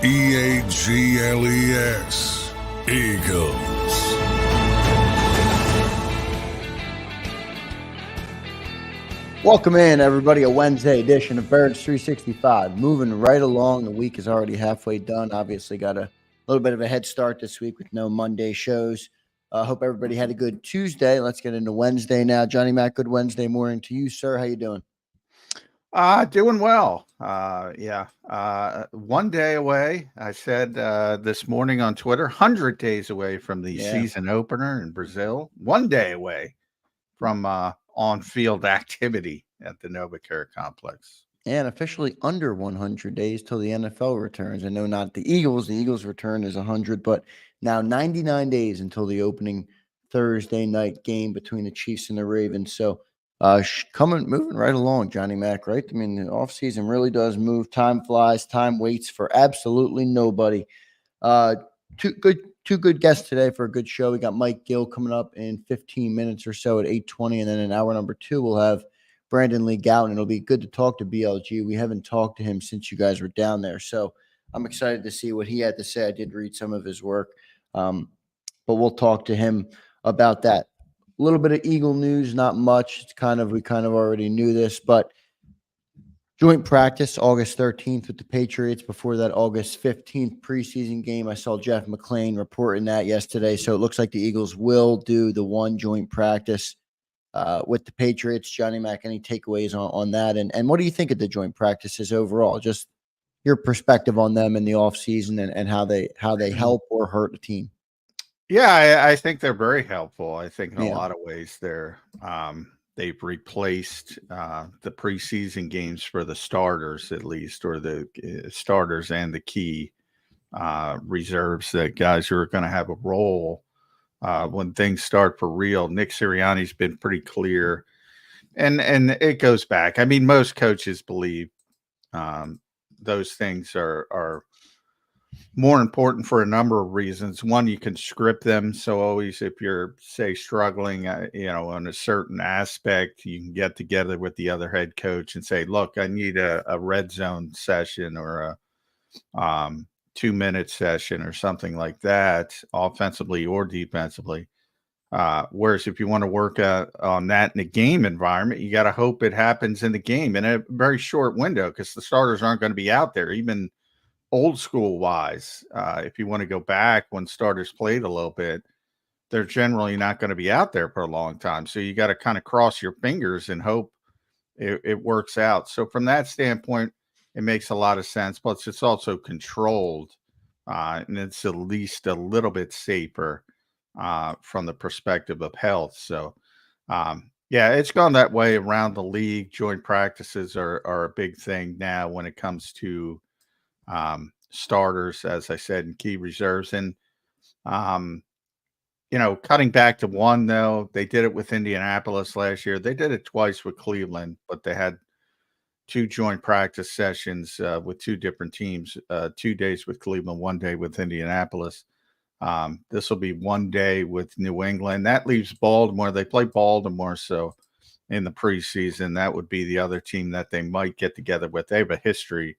EAGLES, Eagles. Welcome in, everybody, a Wednesday edition of Birds 365. Moving right along. The week is already halfway done. Obviously got a little bit of a head start this week with no Monday shows. Hope everybody had a good Tuesday. Let's get into Wednesday now. Johnny Mac, good Wednesday morning to you, sir. How you doing? Doing well. 1 day away. I said this morning on Twitter, 100 days away from the season opener in Brazil. 1 day away from on-field activity at the NovaCare complex. And officially under 100 days till the NFL returns. I know not the Eagles. The Eagles' return is 100, but now 99 days until the opening Thursday night game between the Chiefs and the Ravens. So moving right along, Johnny Mac, right? I mean, the offseason really does move. Time flies. Time waits for absolutely nobody. Two good guests today for a good show. We got Mike Gil coming up in 15 minutes or so at 8:20, and then in hour number 2, we'll have Brandon Lee Gowton. It'll be good to talk to BLG. We haven't talked to him since you guys were down there, so I'm excited to see what he had to say. I did read some of his work, but we'll talk to him about that. A little bit of Eagle news, not much. We kind of already knew this, but joint practice August 13th with the Patriots. Before that, August 15th preseason game. I saw Jeff McClain reporting that yesterday. So it looks like the Eagles will do the one joint practice with the Patriots. Johnny Mac, any takeaways on that? And what do you think of the joint practices overall? Just your perspective on them in the offseason and how they help or hurt the team. Yeah, I think they're very helpful. I think in a lot of ways they've replaced the preseason games for the starters, at least, or the starters and the key reserves, that guys who are going to have a role when things start for real. Nick Sirianni's been pretty clear, and it goes back. I mean, most coaches believe those things are more important for a number of reasons. One, you can script them. So always, if you're, say, struggling, on a certain aspect, you can get together with the other head coach and say, look, I need a red zone session or a 2-minute session or something like that, offensively or defensively. Whereas if you want to work on that in a game environment, you got to hope it happens in the game in a very short window, because the starters aren't going to be out there, even old school wise. If you want to go back when starters played a little bit, they're generally not going to be out there for a long time. So you got to kind of cross your fingers and hope it works out. So from that standpoint, it makes a lot of sense. Plus, it's also controlled, and it's at least a little bit safer from the perspective of health. So, it's gone that way around the league. Joint practices are a big thing now when it comes to starters, as I said, and key reserves. And, cutting back to one, though, they did it with Indianapolis last year. They did it twice with Cleveland, but they had 2 joint practice sessions with 2 different teams, 2 days with Cleveland, 1 day with Indianapolis. This will be 1 day with New England. That leaves Baltimore. They play Baltimore, so in the preseason, that would be the other team that they might get together with. They have a history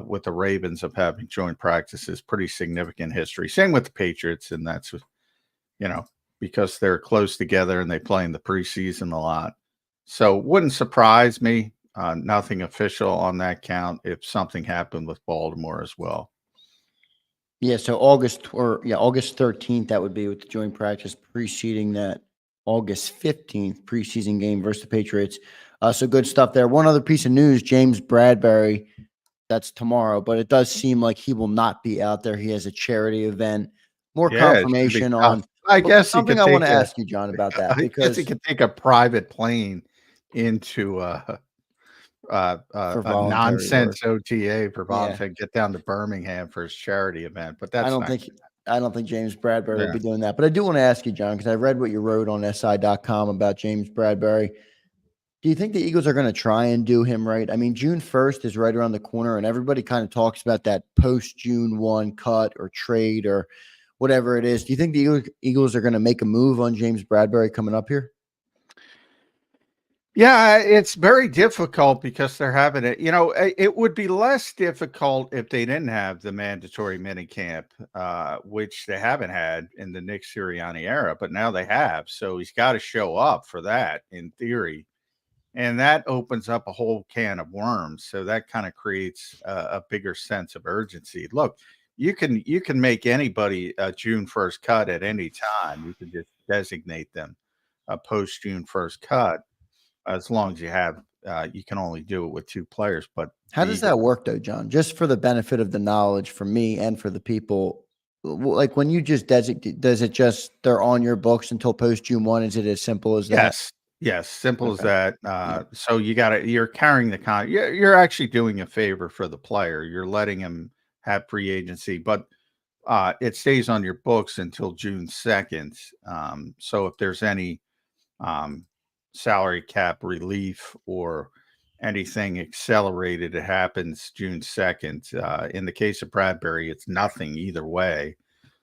with the Ravens of having joint practices, pretty significant history. Same with the Patriots, and that's, because they're close together and they play in the preseason a lot. So wouldn't surprise me, nothing official on that count, if something happened with Baltimore as well. Yeah, so August 13th, that would be with the joint practice preceding that August 15th preseason game versus the Patriots. So good stuff there. One other piece of news, James Bradberry, that's tomorrow, but it does seem like he will not be out there. He has a charity event. More confirmation on. I guess something I want to ask you, John, about that, because he could take a private plane into a nonsense work. OTA for voluntary, get down to Birmingham for his charity event. But that's I don't think James Bradberry will be doing that. But I do want to ask you, John, because I read what you wrote on SI.com about James Bradberry. Do you think the Eagles are going to try and do him right? I mean, June 1st is right around the corner, and everybody kind of talks about that post-June 1 cut or trade or whatever it is. Do you think the Eagles are going to make a move on James Bradberry coming up here? Yeah, it's very difficult because they're having it. It would be less difficult if they didn't have the mandatory minicamp, which they haven't had in the Nick Sirianni era, but now they have. So he's got to show up for that in theory. And that opens up a whole can of worms. So that kind of creates a bigger sense of urgency. Look, you can make anybody a June 1st cut at any time. You can just designate them a post June 1st cut as long as you can only do it with 2 players. But how does that work though, John? Just for the benefit of the knowledge for me and for the people, like when you just designate, does it just they're on your books until post June 1? Is it as simple as that? Yes, simple as Okay. that. Yeah. So you're carrying the you're actually doing a favor for the player. You're letting him have free agency, but it stays on your books until June 2nd. So if there's any salary cap relief or anything accelerated, it happens June 2nd. In the case of Bradberry, it's nothing either way.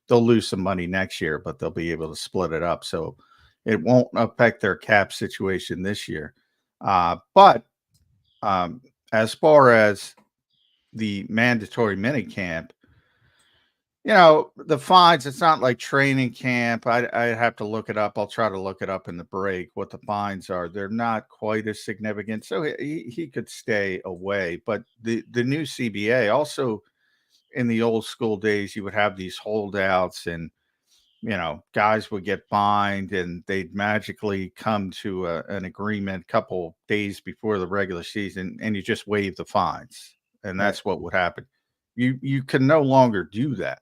They'll lose some money next year, but they'll be able to split it up. So it won't affect their cap situation this year. But as far as the mandatory minicamp, the fines, it's not like training camp. I have to look it up. I'll try to look it up in the break, what the fines are. They're not quite as significant. So he could stay away. But the new CBA also, in the old school days, you would have these holdouts and, guys would get fined and they'd magically come to an agreement a couple days before the regular season and you just waive the fines. And that's what would happen. You can no longer do that.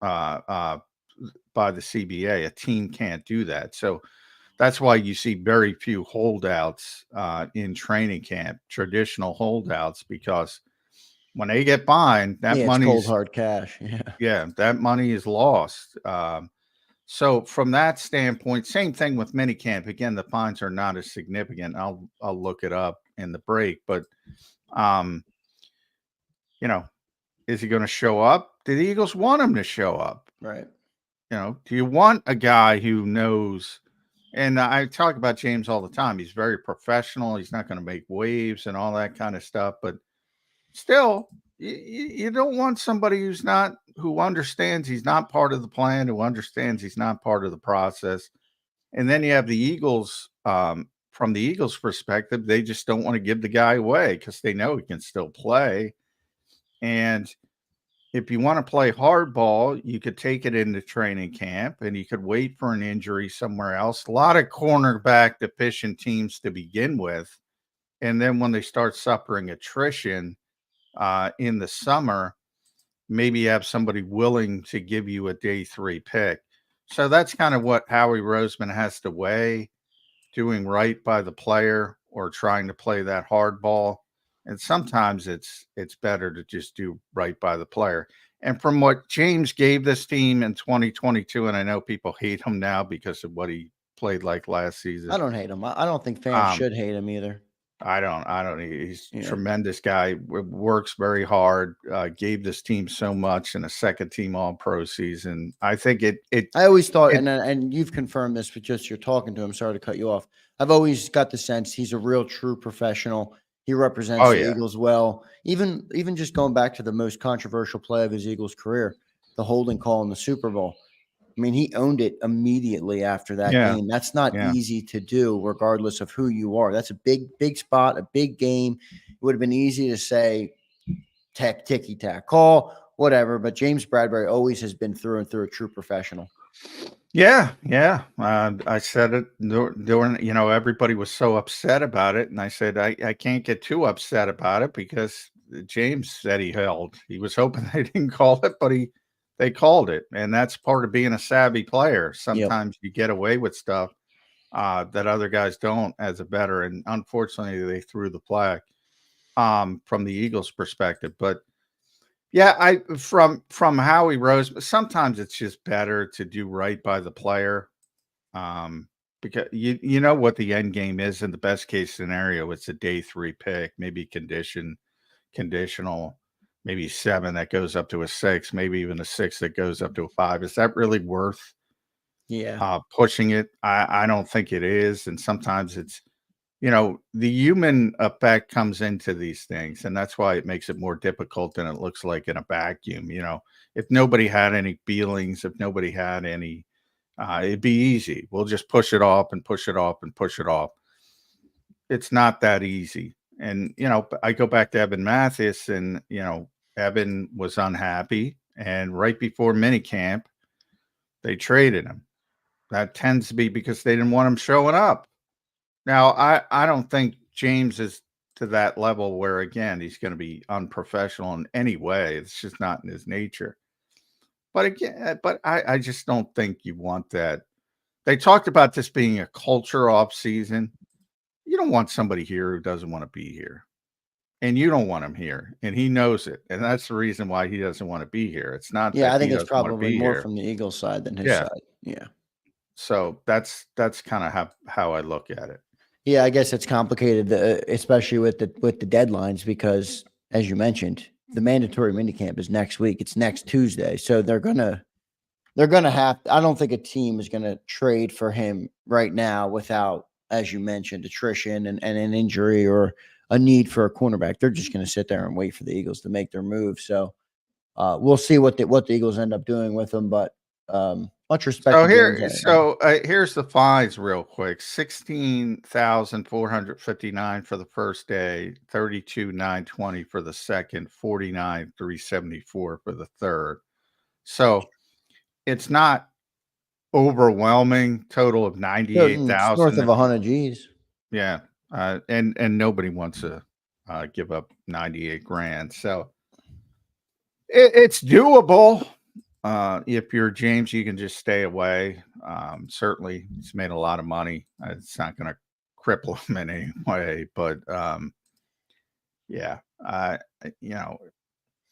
By the CBA, a team can't do that. So that's why you see very few holdouts in training camp, traditional holdouts, because when they get fined, that money's cold hard cash. Yeah, that money is lost. So from that standpoint, same thing with minicamp. Again, the fines are not as significant. I'll look it up in the break, but is he going to show up? Do the Eagles want him to show up? Right. Do you want a guy who knows? And I talk about James all the time. He's very professional. He's not going to make waves and all that kind of stuff. But still, you don't want somebody who understands he's not part of the plan, who understands he's not part of the process. And then you have the Eagles. From the Eagles' perspective, they just don't want to give the guy away because they know he can still play. And if you want to play hardball, you could take it into training camp and you could wait for an injury somewhere else. A lot of cornerback deficient teams to begin with. And then when they start suffering attrition in the summer, maybe you have somebody willing to give you a day 3 pick. So that's kind of what Howie Roseman has to weigh, doing right by the player or trying to play that hardball. And sometimes it's better to just do right by the player. And from what James gave this team in 2022, and I know people hate him now because of what he played like last season. I don't hate him. I don't think fans should hate him either. I don't. He's a tremendous guy. Works very hard. Gave this team so much in a second team All-Pro season. I think I always thought, and you've confirmed this with just you're talking to him. Sorry to cut you off. I've always got the sense he's a real true professional. He represents the Eagles well. Even just going back to the most controversial play of his Eagles career, the holding call in the Super Bowl. I mean, he owned it immediately after that game. That's not easy to do, regardless of who you are. That's a big spot, a big game. It would have been easy to say ticky-tack call, whatever. But James Bradberry always has been through and through a true professional. Yeah. I said it during, everybody was so upset about it. And I said, I can't get too upset about it because James said he held. He was hoping they didn't call it, but they called it. And that's part of being a savvy player. Sometimes you get away with stuff that other guys don't as a veteran. Unfortunately, they threw the flag from the Eagles' perspective. But yeah, from Howie Rose, sometimes it's just better to do right by the player, because you know what the end game is. In the best case scenario, it's a day 3 pick, maybe conditional, maybe 7 that goes up to a 6, maybe even a 6 that goes up to a 5. Is that really worth pushing it? I don't think it is. And sometimes it's the human effect comes into these things, and that's why it makes it more difficult than it looks like in a vacuum. If nobody had any feelings, if nobody had any, it'd be easy. We'll just push it off and push it off and push it off. It's not that easy. And, I go back to Evan Mathis, and, Evan was unhappy. And right before minicamp, they traded him. That tends to be because they didn't want him showing up. Now, I don't think James is to that level where, again, he's going to be unprofessional in any way. It's just not in his nature. But again, I just don't think you want that. They talked about this being a culture off season. You don't want somebody here who doesn't want to be here. And you don't want him here. And he knows it. And that's the reason why he doesn't want to be here. It's not Yeah, that I think he it's doesn't want to probably be more here. from the Eagles side than his Yeah. side. Yeah. So that's kind of how I look at it. Yeah, I guess it's complicated, especially with the deadlines, because as you mentioned, the mandatory minicamp is next week. It's next Tuesday, so they're gonna have. I don't think a team is gonna trade for him right now without, as you mentioned, attrition and an injury or a need for a cornerback. They're just gonna sit there and wait for the Eagles to make their move. So we'll see what the Eagles end up doing with him, but much respect. So to James. here's the fines real quick: 16,459 for the first day, 32,920 for the second, 49,374 for the third. So it's not overwhelming. Total of It's 98,000. north of 100 G's. Yeah, and nobody wants to give up 98 grand. So it's doable. If you're James, you can just stay away. Certainly, he's made a lot of money. It's not going to cripple him in any way. But yeah, the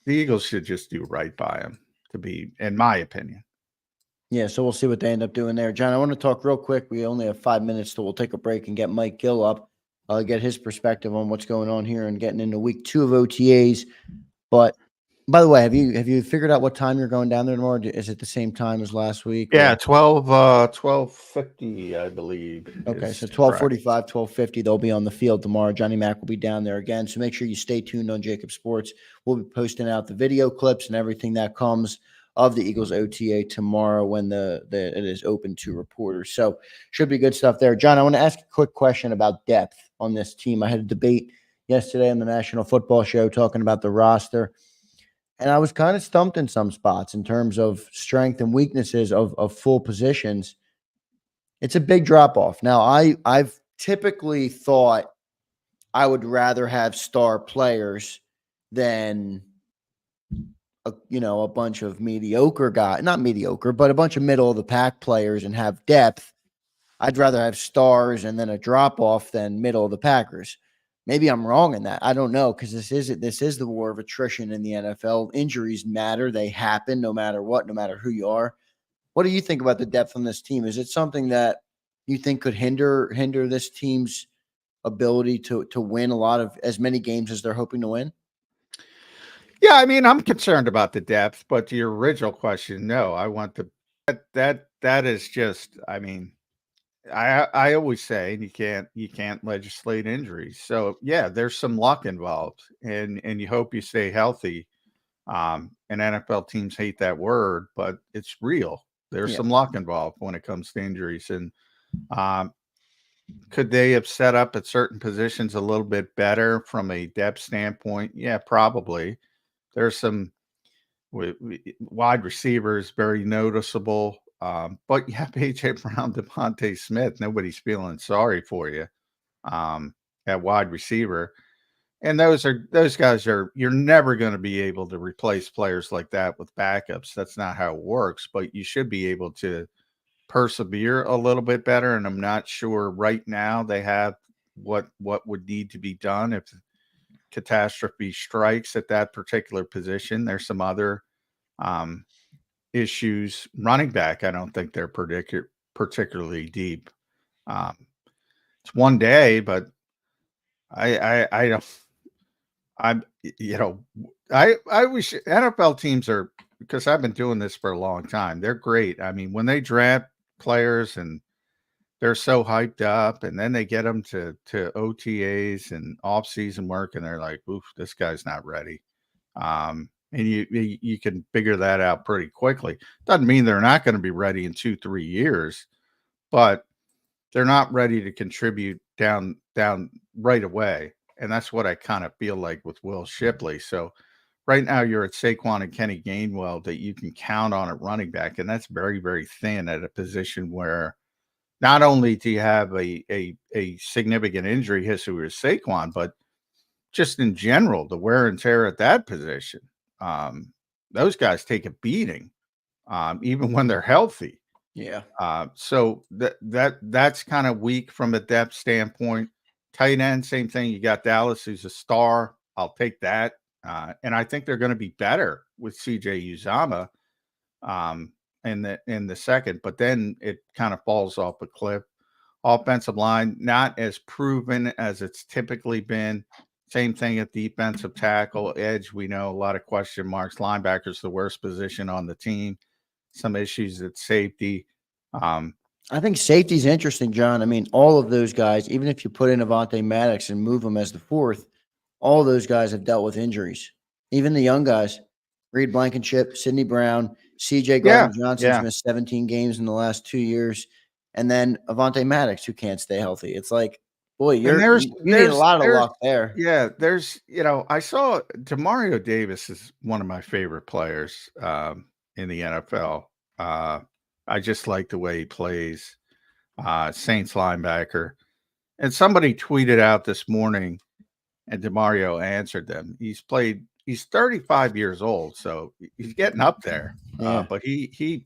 Eagles should just do right by him, to be, in my opinion. Yeah, so we'll see what they end up doing there. John, I want to talk real quick. We only have 5 minutes, so we'll take a break and get Mike Gil up, get his perspective on what's going on here and getting into week 2 of OTAs. But by the way, have you figured out what time you're going down there tomorrow? Is it the same time as last week? Yeah, 12:50, I believe. Okay, so 12:45, 12:50, they'll be on the field tomorrow. Johnny Mac will be down there again. So make sure you stay tuned on JAKIB Sports. We'll be posting out the video clips and everything that comes of the Eagles OTA tomorrow when it is open to reporters. So should be good stuff there. John, I want to ask a quick question about depth on this team. I had a debate yesterday on the National Football Show talking about the roster. And I was kind of stumped in some spots in terms of strength and weaknesses of full positions. It's a big drop off. Now, I've typically thought I would rather have star players than a bunch of mediocre guys, not mediocre, but a bunch of middle of the pack players and have depth. I'd rather have stars and then a drop off than middle of the Packers. Maybe I'm wrong in that. I don't know, because this is the war of attrition in the NFL. Injuries matter. They happen no matter what, no matter who you are. What do you think about the depth on this team? Is it something that you think could hinder this team's ability to win as many games as they're hoping to win? Yeah, I mean, I'm concerned about the depth, but to your original question, no. I want that is just, I mean, I always say you can't legislate injuries. So yeah, there's some luck involved, and you hope you stay healthy. And NFL teams hate that word, but it's real. There's some luck involved when it comes to injuries. And could they have set up at certain positions a little bit better from a depth standpoint? Yeah, probably. There's some wide receivers, very noticeable. But you have AJ Brown, Devontae Smith. Nobody's feeling sorry for you at wide receiver. And those guys you're never going to be able to replace players like that with backups. That's not how it works, but you should be able to persevere a little bit better. And I'm not sure right now they have what would need to be done if catastrophe strikes at that particular position. There's some other issues. Running back, I don't think they're particularly deep. It's one day, but I don't. I wish NFL teams are, because I've been doing this for a long time. They're great. I mean, when they draft players and they're so hyped up, and then they get them to OTAs and off-season work, and they're like, "Oof, this guy's not ready." And you can figure that out pretty quickly. Doesn't mean they're not going to be ready in 2-3 years, but they're not ready to contribute down right away. And that's what I kind of feel like with Will Shipley. So right now you're at Saquon and Kenny Gainwell that you can count on at running back, and that's very, very thin at a position where not only do you have a significant injury history with Saquon, but just in general, the wear and tear at that position. Those guys take a beating, even when they're healthy. Yeah. So that's kind of weak from a depth standpoint. Tight end, same thing. You got Dallas, who's a star. I'll take that. And I think they're going to be better with CJ Uzomah in the second, but then it kind of falls off a cliff. Offensive line, not as proven as it's typically been. Same thing at defensive tackle. Edge, we know a lot of question marks. Linebacker's the worst position on the team. Some issues at safety. I think safety's interesting, John. I mean, all of those guys, even if you put in Avonte Maddox and move him as the fourth, all those guys have dealt with injuries. Even the young guys, Reed Blankenship, Sidney Brown, C.J. Gardner-Johnson's missed 17 games in the last 2 years, and then Avonte Maddox, who can't stay healthy. It's like, boy, you need a lot of luck there. Yeah, I saw Demario Davis is one of my favorite players in the NFL. I just like the way he plays. Saints linebacker. And somebody tweeted out this morning, and Demario answered them. He's 35 years old, so he's getting up there. Yeah. But he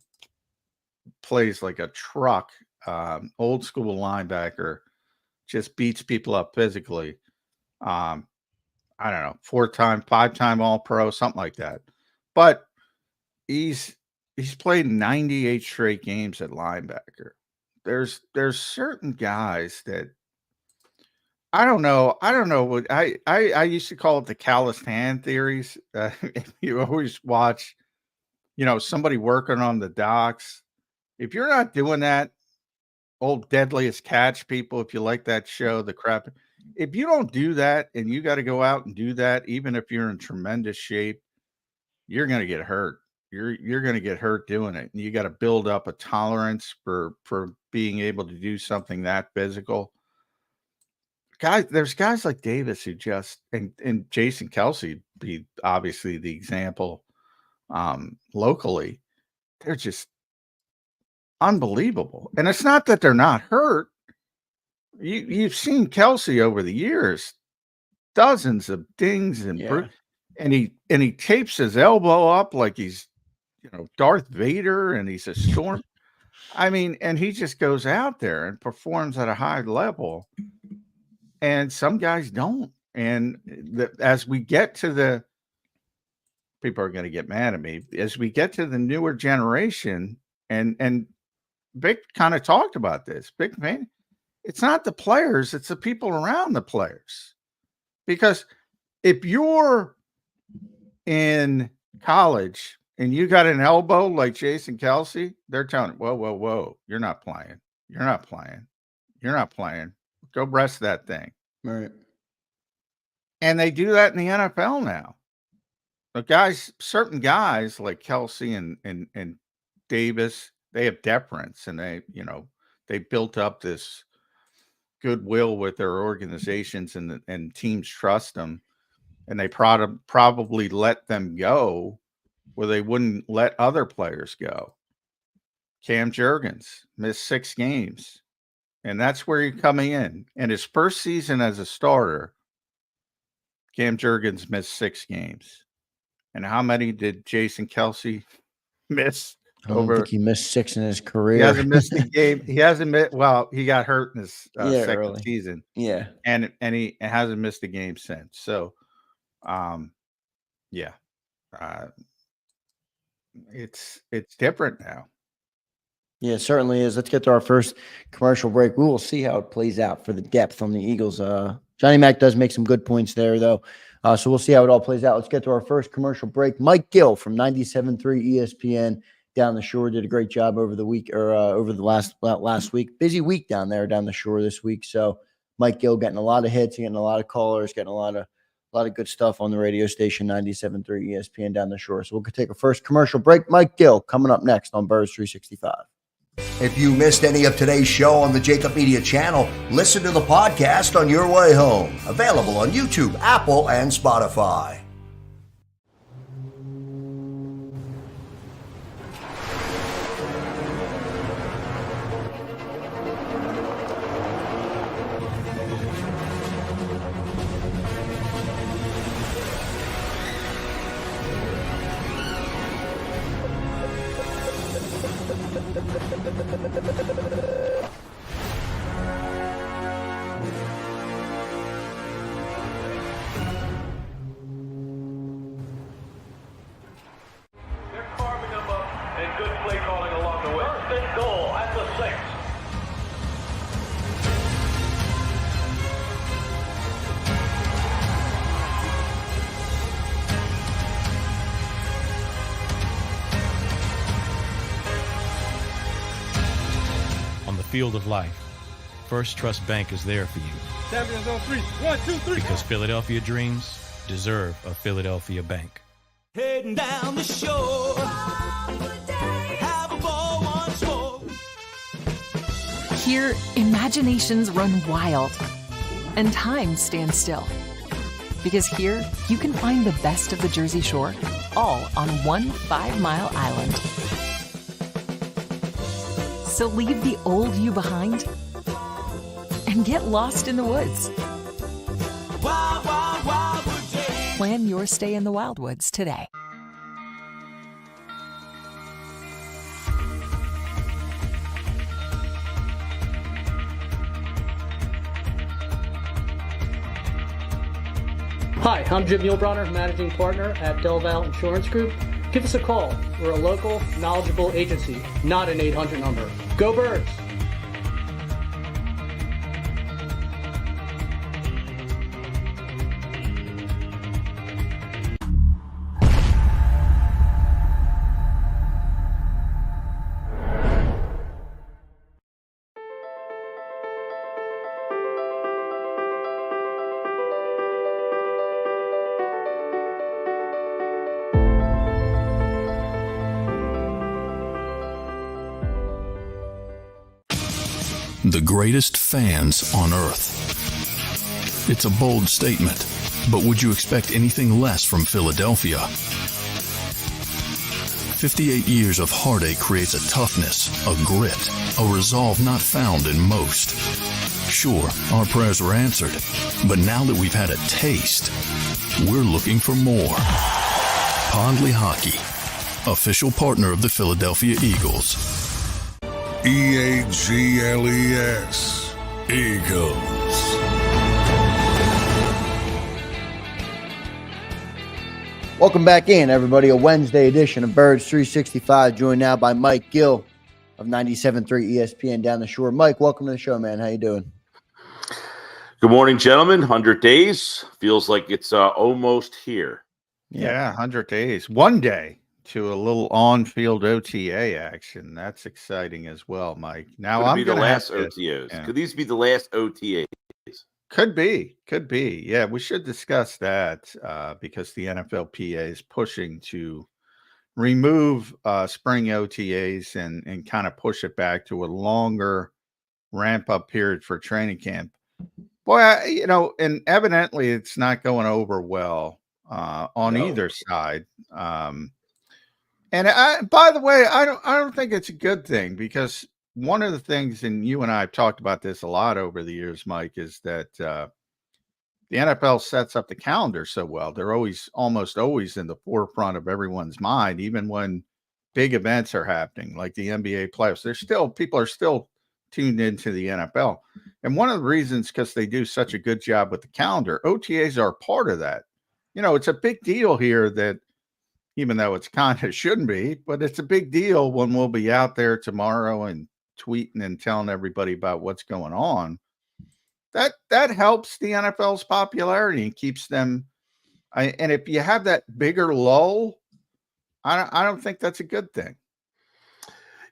plays like a truck, old school linebacker, just beats people up physically. I don't know, 4-time, 5-time All-Pro, something like that. But he's played 98 straight games at linebacker. There's certain guys that I don't know what I used to call it the calloused hand theories. You always watch, somebody working on the docks. If you're not doing that, old Deadliest Catch people, if you like that show, the crap, if you don't do that and you got to go out and do that, even if you're in tremendous shape, you're going to get hurt. You're going to get hurt doing it. And you got to build up a tolerance for being able to do something that physical. Guys, there's guys like Davis who just, and Jason Kelsey be obviously the example locally. They're just unbelievable. And it's not that they're not hurt. You've seen Kelsey over the years, dozens of dings and he tapes his elbow up like he's Darth Vader, and he's a storm. I mean, and he just goes out there and performs at a high level, and some guys don't. And as we get to the people are going to get mad at me, as we get to the newer generation, and Vic kind of talked about this. Vic, man, it's not the players, it's the people around the players. Because if you're in college and you got an elbow like Jason Kelsey, they're telling you, whoa, you're not playing. You're not playing. You're not playing. Go rest that thing. Right. And they do that in the NFL now. But certain guys like Kelsey and Davis, they have deference, and they built up this goodwill with their organizations, and teams trust them, and they probably let them go where they wouldn't let other players go. Cam Jurgens missed 6 games, and that's where you're coming in. In his first season as a starter, Cam Jurgens missed 6 games. And how many did Jason Kelsey miss? I don't think he missed 6 in his career. He hasn't missed a game. He hasn't missed. Well, he got hurt in his second season. Yeah, and he hasn't missed a game since. So, it's different now. Yeah, it certainly is. Let's get to our first commercial break. We will see how it plays out for the depth on the Eagles. Johnny Mac does make some good points there, though. So we'll see how it all plays out. Let's get to our first commercial break. Mike Gil from 97.3 ESPN down the shore did a great job over the week or over the last week. Busy week down the shore this week. So Mike Gil getting a lot of hits, getting a lot of callers, getting a lot of good stuff on the radio station 97.3 ESPN down the shore. So we'll take a first commercial break. Mike Gil coming up next on Birds 365. If you missed any of today's show on the JAKIB Media channel, listen to the podcast on your way home. Available on YouTube, Apple, and Spotify. Field of life, First Trust Bank is there for you. Champions on three. 1, 2, 3. Because Philadelphia dreams deserve a Philadelphia bank. Heading down the shore. Have a ball once more. Here, imaginations run wild and time stands still. Because here, you can find the best of the Jersey Shore, all on one 5-mile island. So leave the old you behind and get lost in the woods. Wild, wild, wildwood day. Plan your stay in the Wildwoods today. Hi, I'm Jim Muehlbronner, Managing Partner at Del Val Insurance Group. Give us a call. We're a local, knowledgeable agency, not an 800 number. Go Birds! The greatest fans on earth. It's a bold statement, but would you expect anything less from Philadelphia? 58 years of heartache creates a toughness, a grit, a resolve not found in most. Sure, our prayers were answered, but now that we've had a taste, we're looking for more. Pondley Hockey, official partner of the Philadelphia Eagles. EAGLES, Eagles. Welcome back in, everybody. A Wednesday edition of Birds 365, joined now by Mike Gil of 97.3 ESPN down the shore. Mike, welcome to the show, man. How you doing? Good morning, gentlemen. 100 days. Feels like it's almost here. Yeah, 100 days. One day to a little on-field OTA action. That's exciting as well, Mike. Now I'm going to be the last OTAs. Yeah. Could these be the last OTAs? Could be. Yeah, we should discuss that because the NFLPA is pushing to remove spring OTAs and kind of push it back to a longer ramp-up period for training camp. Boy, and evidently it's not going over well on either side. And by the way, I don't think it's a good thing, because one of the things, and you and I have talked about this a lot over the years, Mike, is that the NFL sets up the calendar so well. They're almost always in the forefront of everyone's mind, even when big events are happening, like the NBA playoffs. People are still tuned into the NFL. And one of the reasons, because they do such a good job with the calendar, OTAs are part of that. It's a big deal here that, even though it's kind of shouldn't be, but it's a big deal when we'll be out there tomorrow and tweeting and telling everybody about what's going on. That helps the NFL's popularity and keeps them. And if you have that bigger lull, I don't think that's a good thing.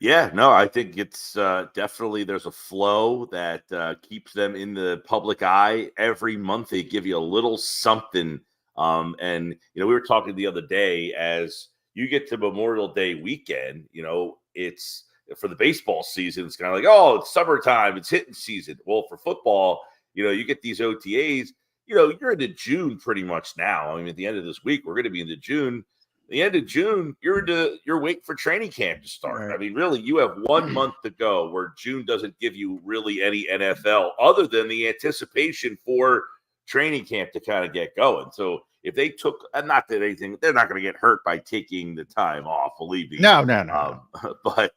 Yeah, no, I think it's definitely there's a flow that keeps them in the public eye. Every month they give you a little something. And we were talking the other day as you get to Memorial Day weekend, it's for the baseball season, it's kind of like, oh, it's summertime, it's hitting season. Well, for football, you get these OTAs, you're into June pretty much now. I mean, at the end of this week, we're going to be into June. The end of June, you're waiting for training camp to start. Right. I mean, really, you have 1 month to go where June doesn't give you really any NFL other than the anticipation for training camp to kind of get going. So if they took, and not that anything, they're not going to get hurt by taking the time off, believe me. No. But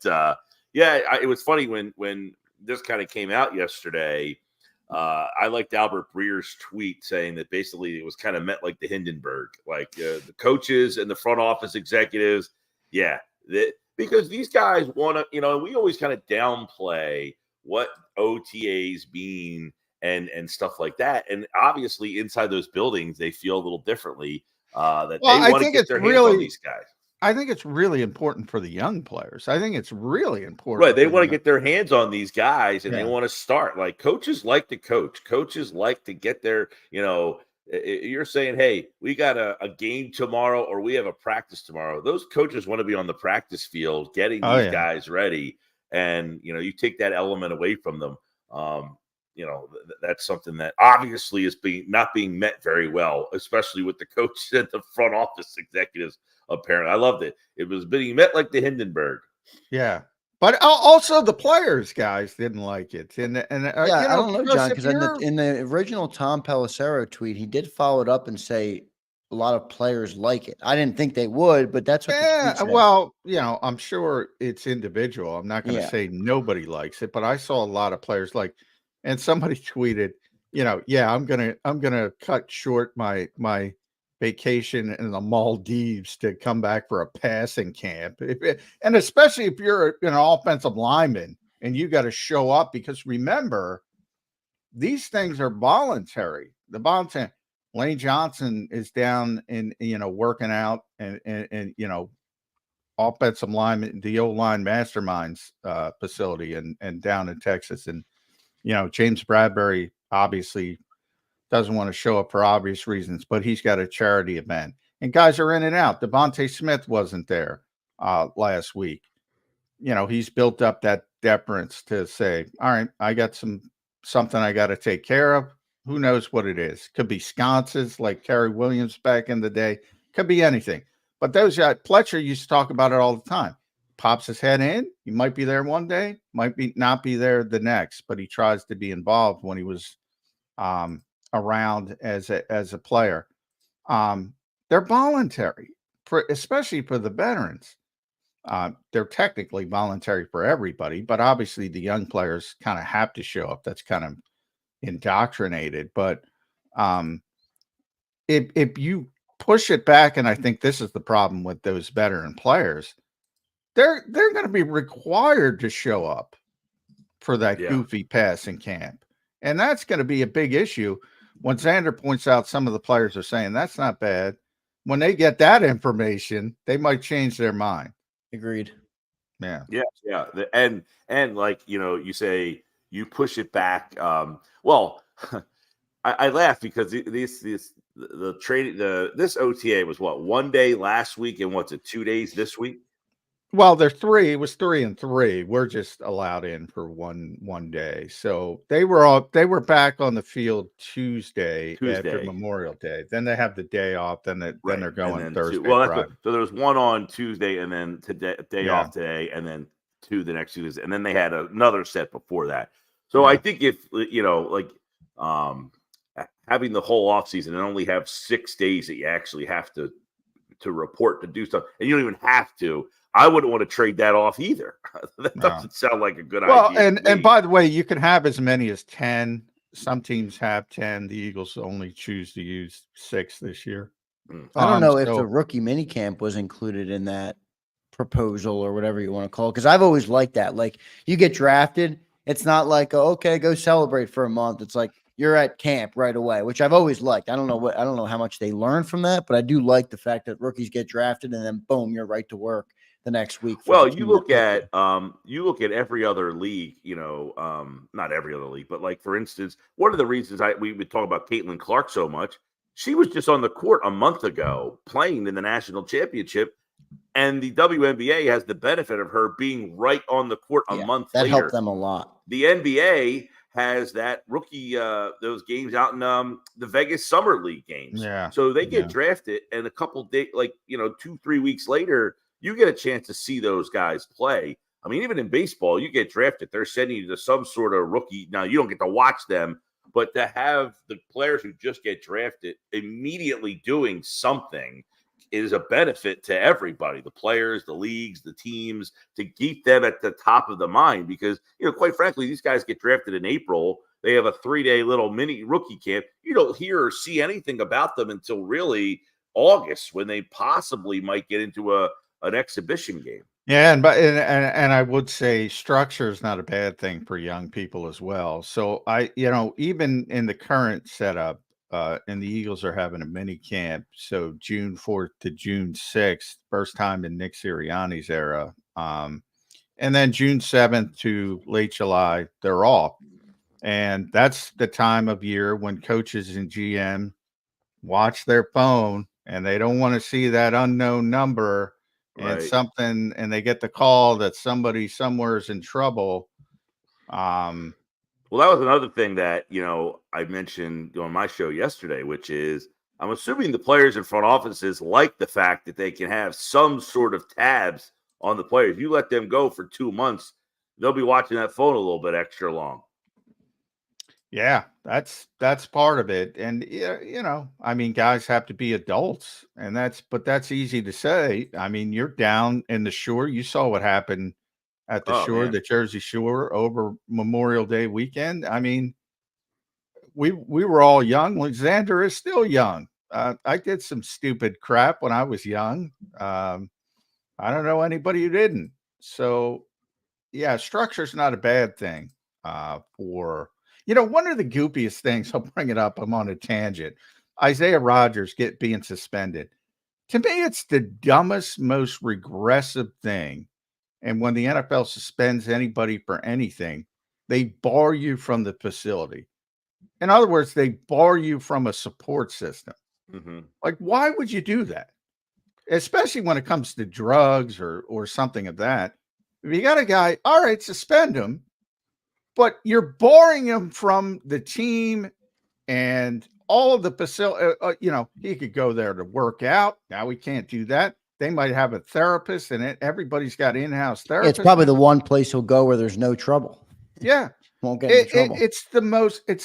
it was funny when this kind of came out yesterday. I liked Albert Breer's tweet saying that basically it was kind of meant like the Hindenburg, like the coaches and the front office executives. Yeah, because these guys want to, we always kind of downplay what OTAs mean and stuff like that. And obviously inside those buildings, they feel a little differently that they want to get their hands on these guys. I think it's really important for the young players. I think it's really important. Right. They want to get their hands on these guys and they want to start. Like coaches like to coach. Coaches like to get their, you're saying, hey, we got a game tomorrow or we have a practice tomorrow. Those coaches want to be on the practice field getting these guys ready. And, you take that element away from them. That's something that obviously is not being met very well, especially with the coaches and the front office executives. Apparently, I loved it. It was being met like the Hindenburg. Yeah, but also the players, guys, didn't like it. And I don't know, John, because in the original Tom Pelissero tweet, he did follow it up and say a lot of players like it. I didn't think they would, but that's what. Yeah, well, I'm sure it's individual. I'm not going to say nobody likes it, but I saw a lot of players like. And somebody tweeted, I'm gonna cut short my vacation in the Maldives to come back for a passing camp. And especially if you're an offensive lineman and you got to show up, because remember, these things are voluntary. Lane Johnson is down in, working out and offensive lineman, the O-line masterminds facility and down in Texas. And, James Bradberry obviously doesn't want to show up for obvious reasons, but he's got a charity event and guys are in and out. Devontae Smith wasn't there last week. He's built up that deference to say, all right, I got something I got to take care of. Who knows what it is? Could be sconces like Kerry Williams back in the day. Could be anything. But those guys, Pletcher used to talk about it all the time. Pops his head in. He might be there one day, not be there the next, but he tries to be involved when he was around as a player. They're voluntary, especially for the veterans. They're technically voluntary for everybody, but obviously the young players kind of have to show up. That's kind of indoctrinated. But if you push it back, and I think this is the problem with those veteran players, they're going to be required to show up for that goofy passing camp. And that's going to be a big issue when Zander points out some of the players are saying that's not bad. When they get that information, they might change their mind. Agreed. Yeah. And like, you say you push it back. Well, I laugh because this OTA was what, 1 day last week and what's it, 2 days this week? Well, there's 3. It was 3 and 3. We're just allowed in for one day. So they were back on the field Tuesday. After Memorial Day. Then they have the day off. Then they're going Thursday. So there was one on Tuesday and then day off today, and then 2 the next Tuesday, and then they had another set before that. So I think if having the whole off season and only have 6 days that you actually have to report to do stuff, and you don't even have to. I wouldn't want to trade that off either. That doesn't sound like a good idea. And by the way, you can have as many as 10. Some teams have 10. The Eagles only choose to use 6 this year. I don't know if the rookie minicamp was included in that proposal or whatever you want to call it, because I've always liked that. Like, you get drafted, it's not like, okay, go celebrate for a month. It's like you're at camp right away, which I've always liked. I don't know how much they learn from that, but I do like the fact that rookies get drafted and then boom, you're right to work. the next week. For Well, the you team look that at every other league, not every other league, but like for instance, one of the reasons we would talk about Caitlin Clark so much, she was just on the court a month ago playing in the national championship, and the WNBA has the benefit of her being right on the court a month that later. helped them a lot. The NBA has that rookie those games out in the Vegas Summer League games. Yeah. So they get drafted, and a couple days, 2-3 weeks later, you get a chance to see those guys play. I mean, even in baseball, you get drafted, they're sending you to some sort of rookie. Now, you don't get to watch them, but to have the players who just get drafted immediately doing something is a benefit to everybody, the players, the leagues, the teams, to keep them at the top of the mind. Because, quite frankly, these guys get drafted in April. They have a 3-day little mini rookie camp. You don't hear or see anything about them until really August, when they possibly might get into an exhibition game. Yeah, and I would say structure is not a bad thing for young people as well. So even in the current setup, and the Eagles are having a mini camp, so June 4th to June 6th, first time in Nick Sirianni's era, and then June 7th to late July, they're off, and that's the time of year when coaches and GM watch their phone, and they don't want to see that unknown number. And something, and they get the call that somebody somewhere is in trouble. Well, that was another thing that, I mentioned on my show yesterday, which is I'm assuming the players in front offices like the fact that they can have some sort of tabs on the players. You let them go for 2 months, they'll be watching that phone a little bit extra long. Yeah, that's part of it. And I mean, guys have to be adults, and that's easy to say. I mean, you're down in the Shore. You saw what happened at the Shore, man. The Jersey Shore over Memorial Day weekend. I mean, we were all young. Zander is still young. I did some stupid crap when I was young. I don't know anybody who didn't. So yeah, structure's not a bad thing for. One of the goofiest things, I'll bring it up, I'm on a tangent, Isaiah Rodgers being suspended. To me, it's the dumbest, most regressive thing. And when the NFL suspends anybody for anything, they bar you from the facility. In other words, they bar you from a support system. Mm-hmm. Like, why would you do that? Especially when it comes to drugs or something of that. If you got a guy, all right, suspend him. But you're barring him from the team and all of the facility. He could go there to work out. Now we can't do that. They might have a therapist, and everybody's got in-house therapists. It's probably the one place he'll go where there's no trouble. Yeah, won't get in trouble. It's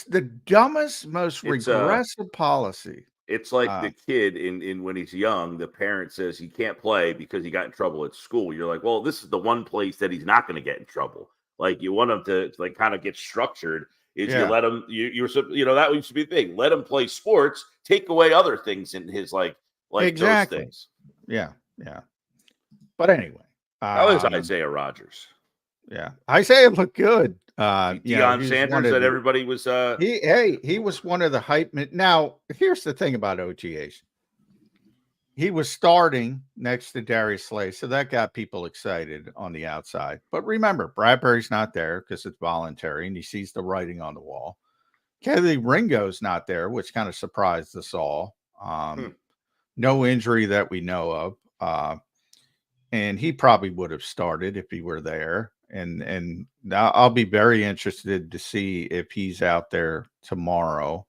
the dumbest, most regressive policy. It's like the kid in when he's young, the parent says he can't play because he got in trouble at school. You're like, well, this is the one place that he's not going to get in trouble. Like, you want him to like kind of get structured. You let him. That used to be the thing. Let him play sports. Take away other things in his like exactly. those things. Yeah. But anyway, that was Isaiah Rodgers. Yeah, Isaiah looked good. Deion Sanders that everybody was. He was one of the hype. Now, here's the thing about OTAs. He was starting next to Darius Slay, so that got people excited on the outside. But remember, Bradberry's not there because it's voluntary, and he sees the writing on the wall. Kelly Ringo's not there, which kind of surprised us all. No injury that we know of, and he probably would have started if he were there. And now I'll be very interested to see if he's out there tomorrow.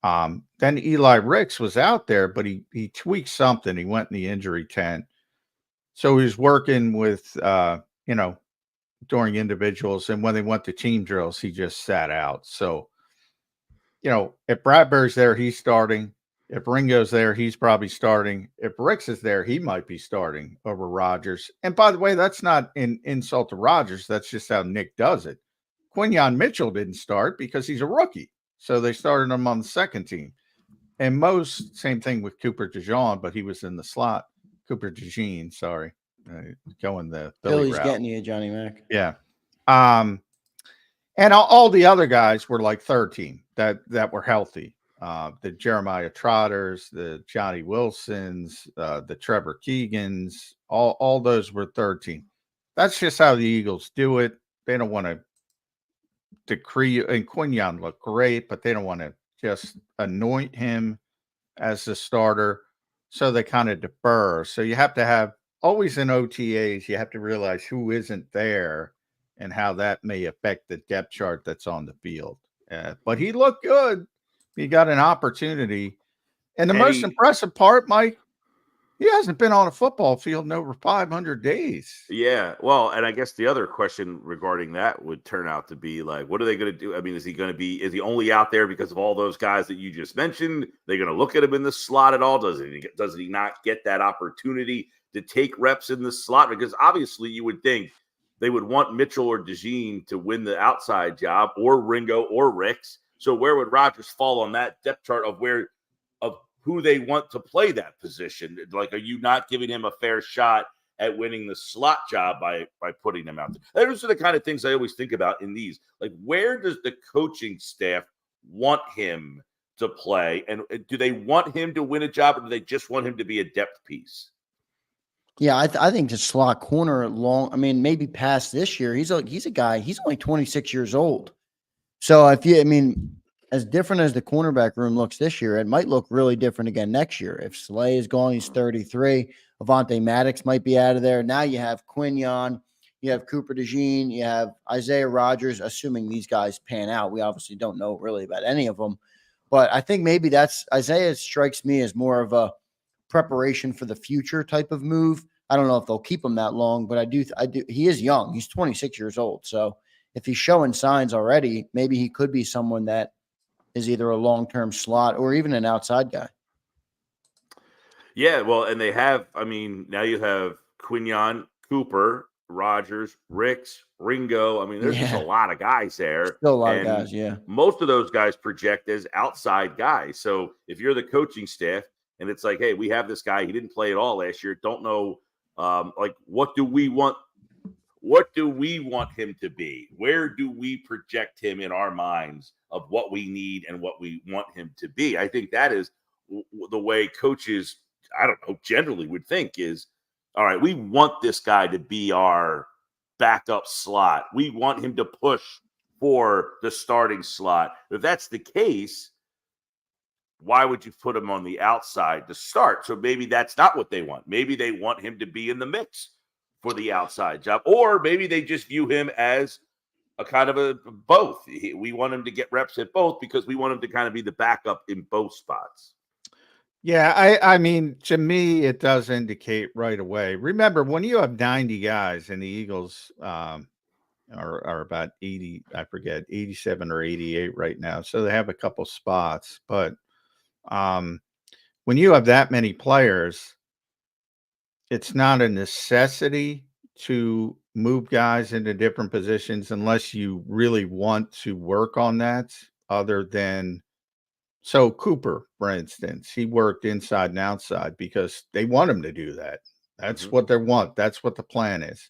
Then Eli Ricks was out there, but he tweaked something. He went in the injury tent. So he was working with, during individuals. And when they went to team drills, he just sat out. So, if Bradberry's there, he's starting. If Ringo's there, he's probably starting. If Ricks is there, he might be starting over Rodgers. And by the way, that's not an insult to Rodgers. That's just how Nick does it. Quinyon Mitchell didn't start because he's a rookie. So they started him on the second team. And same thing with Cooper DeJean, but he was in the slot. Cooper DeJean, sorry. Going the Philly route. Getting you, Johnny Mac. Yeah. And all the other guys were like third team that were healthy. the Jeremiah Trotters, the Johnny Wilsons, the Trevor Keegans, all those were third team. That's just how the Eagles do it. They don't want to decree, and Quinyon looked great, but they don't want to just anoint him as the starter. So they kind of defer. So you have to have always in OTAs, you have to realize who isn't there and how that may affect the depth chart that's on the field. But he looked good. He got an opportunity. And the most impressive part, Mike, he hasn't been on a football field in over 500 days. Yeah. Well, and I guess the other question regarding that would turn out to be like, what are they going to do? I mean, is he only out there because of all those guys that you just mentioned? They're going to look at him in the slot at all? Does he not get that opportunity to take reps in the slot? Because obviously you would think they would want Mitchell or DeJean to win the outside job, or Ringo or Ricks. So where would Rodgers fall on that depth chart of who they want to play that position? Like, are you not giving him a fair shot at winning the slot job by putting him out there? Those are the kind of things I always think about in these. Like, where does the coaching staff want him to play? And do they want him to win a job, or do they just want him to be a depth piece? Yeah, I think the slot corner maybe past this year, he's a guy, he's only 26 years old. So as different as the cornerback room looks this year, it might look really different again next year. If Slay is gone, he's 33. Avonte Maddox might be out of there. Now you have Quinyon, you have Cooper DeJean, you have Isaiah Rodgers, assuming these guys pan out. We obviously don't know really about any of them. But I think maybe Isaiah strikes me as more of a preparation for the future type of move. I don't know if they'll keep him that long, but I do. He is young. He's 26 years old. So if he's showing signs already, maybe he could be someone that is either a long-term slot or even an outside guy. Yeah, well, and they have, now you have Quinyon, Cooper, Rodgers, Ricks, Ringo. There's just a lot of guys there. Still a lot of guys, yeah. Most of those guys project as outside guys. So if you're the coaching staff and it's like, hey, we have this guy, he didn't play at all last year, don't know, what do we want? What do we want him to be? Where do we project him in our minds of what we need and what we want him to be? I think that is the way coaches, generally would think is, all right, we want this guy to be our backup slot. We want him to push for the starting slot. If that's the case, why would you put him on the outside to start? So maybe that's not what they want. Maybe they want him to be in the mix for the outside job, or maybe they just view him as a kind of a both. We want him to get reps at both because we want him to kind of be the backup in both spots. Yeah, to me, it does indicate right away. Remember, when you have 90 guys and the Eagles are about 80, I forget, 87 or 88 right now. So they have a couple spots. But when you have that many players, it's not a necessity to move guys into different positions unless you really want to work on that, other than, so Cooper, for instance, he worked inside and outside because they want him to do that. That's what they want. That's what the plan is.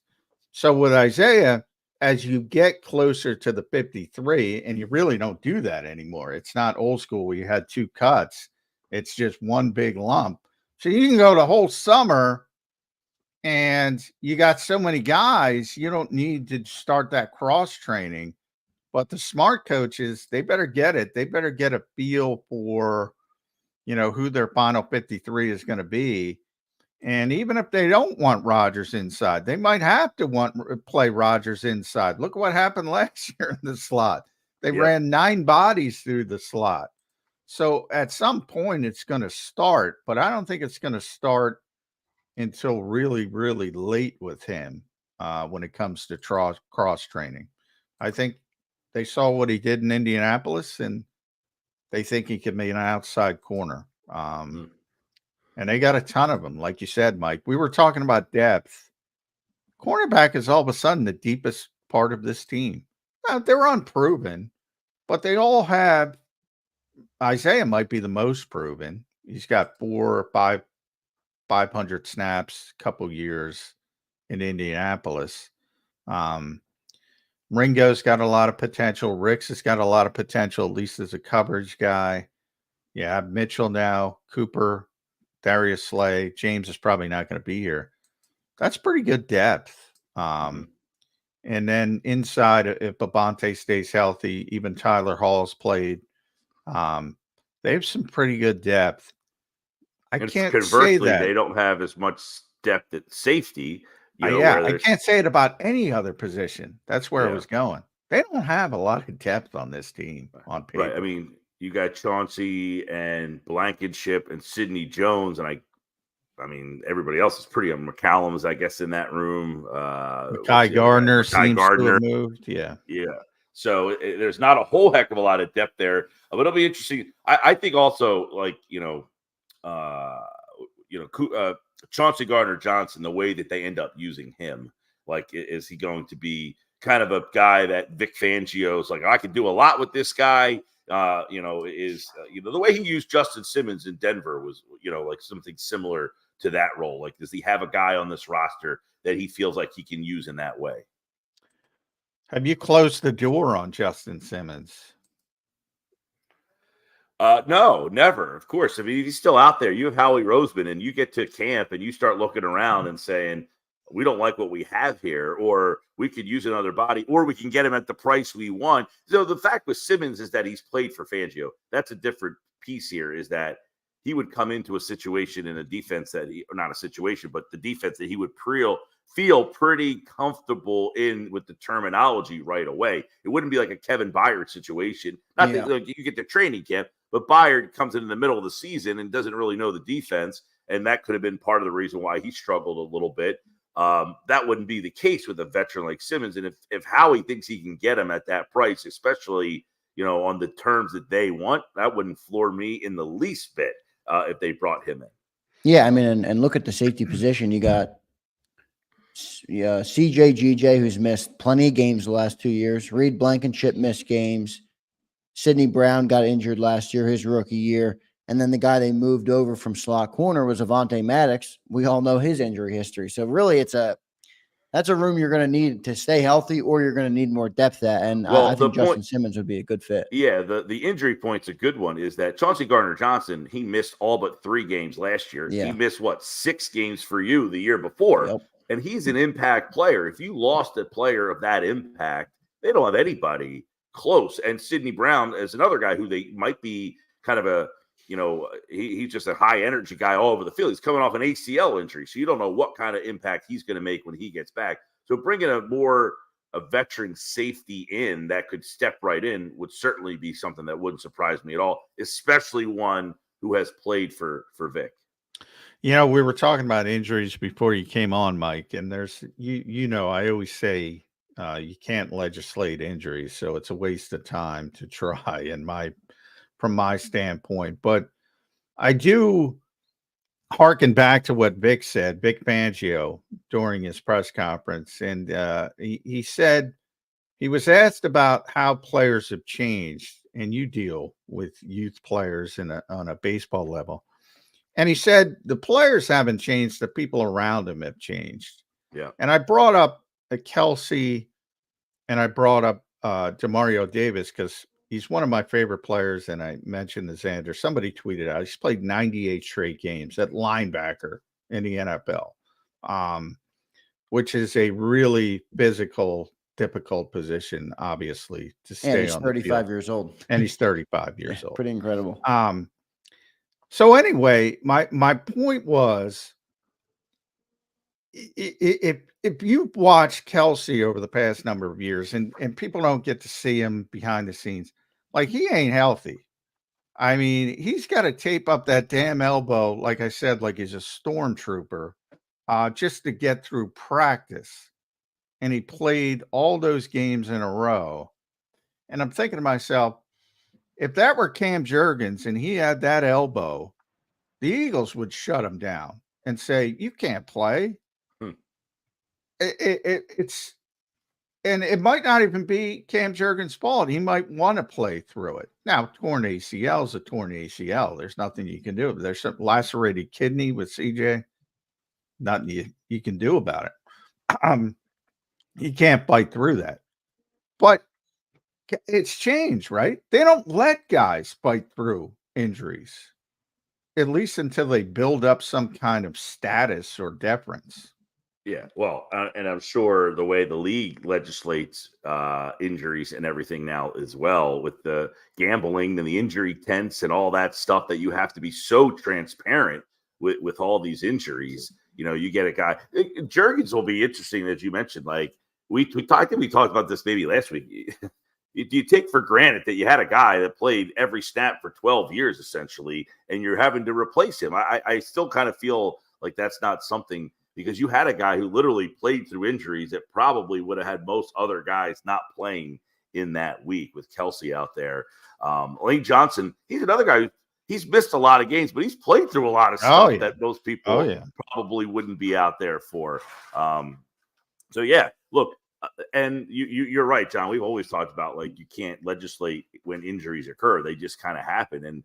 So with Isaiah, as you get closer to the 53, and you really don't do that anymore. It's not old school where you had two cuts. It's just one big lump. So you can go the whole summer and you got so many guys, you don't need to start that cross training. But the smart coaches, they better get it. They better get a feel for, who their final 53 is going to be. And even if they don't want Rodgers inside, they might have to play Rodgers inside. Look what happened last year in the slot. They ran 9 bodies through the slot. So at some point it's going to start, but I don't think it's going to start until really, really late with him when it comes to cross training. I think they saw what he did in Indianapolis, and they think he can be an outside corner. And they got a ton of them. Like you said, Mike, we were talking about depth. Cornerback is all of a sudden the deepest part of this team. Now, they're unproven, but they all have. Isaiah might be the most proven. He's got 4 or 500 snaps, couple years in Indianapolis. Ringo's got a lot of potential. Ricks has got a lot of potential, at least as a coverage guy. Yeah, Mitchell now, Cooper, Darius Slay, James is probably not going to be here. That's pretty good depth. And then inside, if Babante stays healthy, even Tyler Hall's played. They have some pretty good depth. I can't say Conversely, that. they don't have as much depth at safety. I can't say it about any other position. That's where I was going. They don't have a lot of depth on this team on paper. Right. I mean, you got Chauncey and Blankenship and Sidney Jones, and I mean, everybody else is pretty. McCallum's, I guess, in that room. Kai Gardner seems to have moved. Yeah. So there's not a whole heck of a lot of depth there, but it'll be interesting. I think also, like Chauncey Gardner-Johnson, the way that they end up using him, like, is he going to be kind of a guy that Vic Fangio's like, I can do a lot with this guy? The way he used Justin Simmons in Denver was, like something similar to that role. Like, does he have a guy on this roster that he feels like he can use in that way? Have you closed the door on Justin Simmons? No, never. Of course. I mean, he's still out there. You have Howie Roseman, and you get to camp and you start looking around and saying, we don't like what we have here, or we could use another body, or we can get him at the price we want. So the fact with Simmons is that he's played for Fangio. That's a different piece here, is that he would come into a situation in a defense that not a situation, but the defense that he would feel pretty comfortable in with the terminology right away. It wouldn't be like a Kevin Byard situation. Not that like, you get the training camp, but Byard comes in the middle of the season and doesn't really know the defense. And that could have been part of the reason why he struggled a little bit. That wouldn't be the case with a veteran like Simmons. And if Howie thinks he can get him at that price, especially, on the terms that they want, that wouldn't floor me in the least bit if they brought him in. Yeah, I mean, and look at the safety position. You got CJ GJ, who's missed plenty of games the last 2 years. Reed Blankenship missed games. Sidney Brown got injured last year, his rookie year. And then the guy they moved over from slot corner was Avonte Maddox. We all know his injury history. So really, that's a room you're going to need to stay healthy, or you're going to need more depth at. And I think Justin Simmons would be a good fit. Yeah, the injury point's a good one, is that Chauncey Gardner-Johnson, he missed all but 3 games last year. Yeah. He missed, 6 games for you the year before. Yep. And he's an impact player. If you lost a player of that impact, they don't have anybody close. And Sidney Brown is another guy who they might be kind of a, he's just a high energy guy all over the field. He's coming off an ACL injury, so you don't know what kind of impact he's going to make when he gets back. So bringing a veteran safety in that could step right in would certainly be something that wouldn't surprise me at all, especially one who has played for Vic. We were talking about injuries before you came on, Mike, and there's, I always say you can't legislate injuries, so it's a waste of time to try from my standpoint. But I do harken back to what Vic said, Vic Fangio, during his press conference. And he said, he was asked about how players have changed, and you deal with youth players on a baseball level. And he said, the players haven't changed, the people around them have changed. Yeah. And I brought up Kelsey, and I brought up Demario Davis, because he's one of my favorite players, and I mentioned the Zander. Somebody tweeted out he's played 98 straight games at linebacker in the NFL, which is a really physical, difficult position, obviously, to stay on. And he's 35 years old. And he's 35 years old. Pretty incredible. So anyway, my point was, if you've watched Kelsey over the past number of years, and people don't get to see him behind the scenes, like, he ain't healthy. I mean, he's got to tape up that damn elbow, like I said, like he's a stormtrooper, just to get through practice. And he played all those games in a row. And I'm thinking to myself, if that were Cam Jurgens and he had that elbow, the Eagles would shut him down and say, you can't play. It's, and it might not even be Cam Jurgens' fault. He might want to play through it. Now, torn ACL is a torn ACL. There's nothing you can do. There's some lacerated kidney with CJ. Nothing you can do about it. He can't fight through that. But it's changed, right? They don't let guys fight through injuries, at least until they build up some kind of status or deference. Yeah, well, and I'm sure the way the league legislates injuries and everything now as well, with the gambling and the injury tents and all that stuff, that you have to be so transparent with all these injuries. You know, you get a guy. Jurgens will be interesting, as you mentioned. Like I think we talked about this maybe last week. You take for granted that you had a guy that played every snap for 12 years essentially, and you're having to replace him. I still kind of feel like that's not something. Because you had a guy who literally played through injuries that probably would have had most other guys not playing in that week, with Kelsey out there. Lane Johnson, he's another guy he's missed a lot of games, but he's played through a lot of stuff that most people probably wouldn't be out there for. So, yeah, look, and you're right, John. We've always talked about, like, you can't legislate when injuries occur. They just kind of happen. And,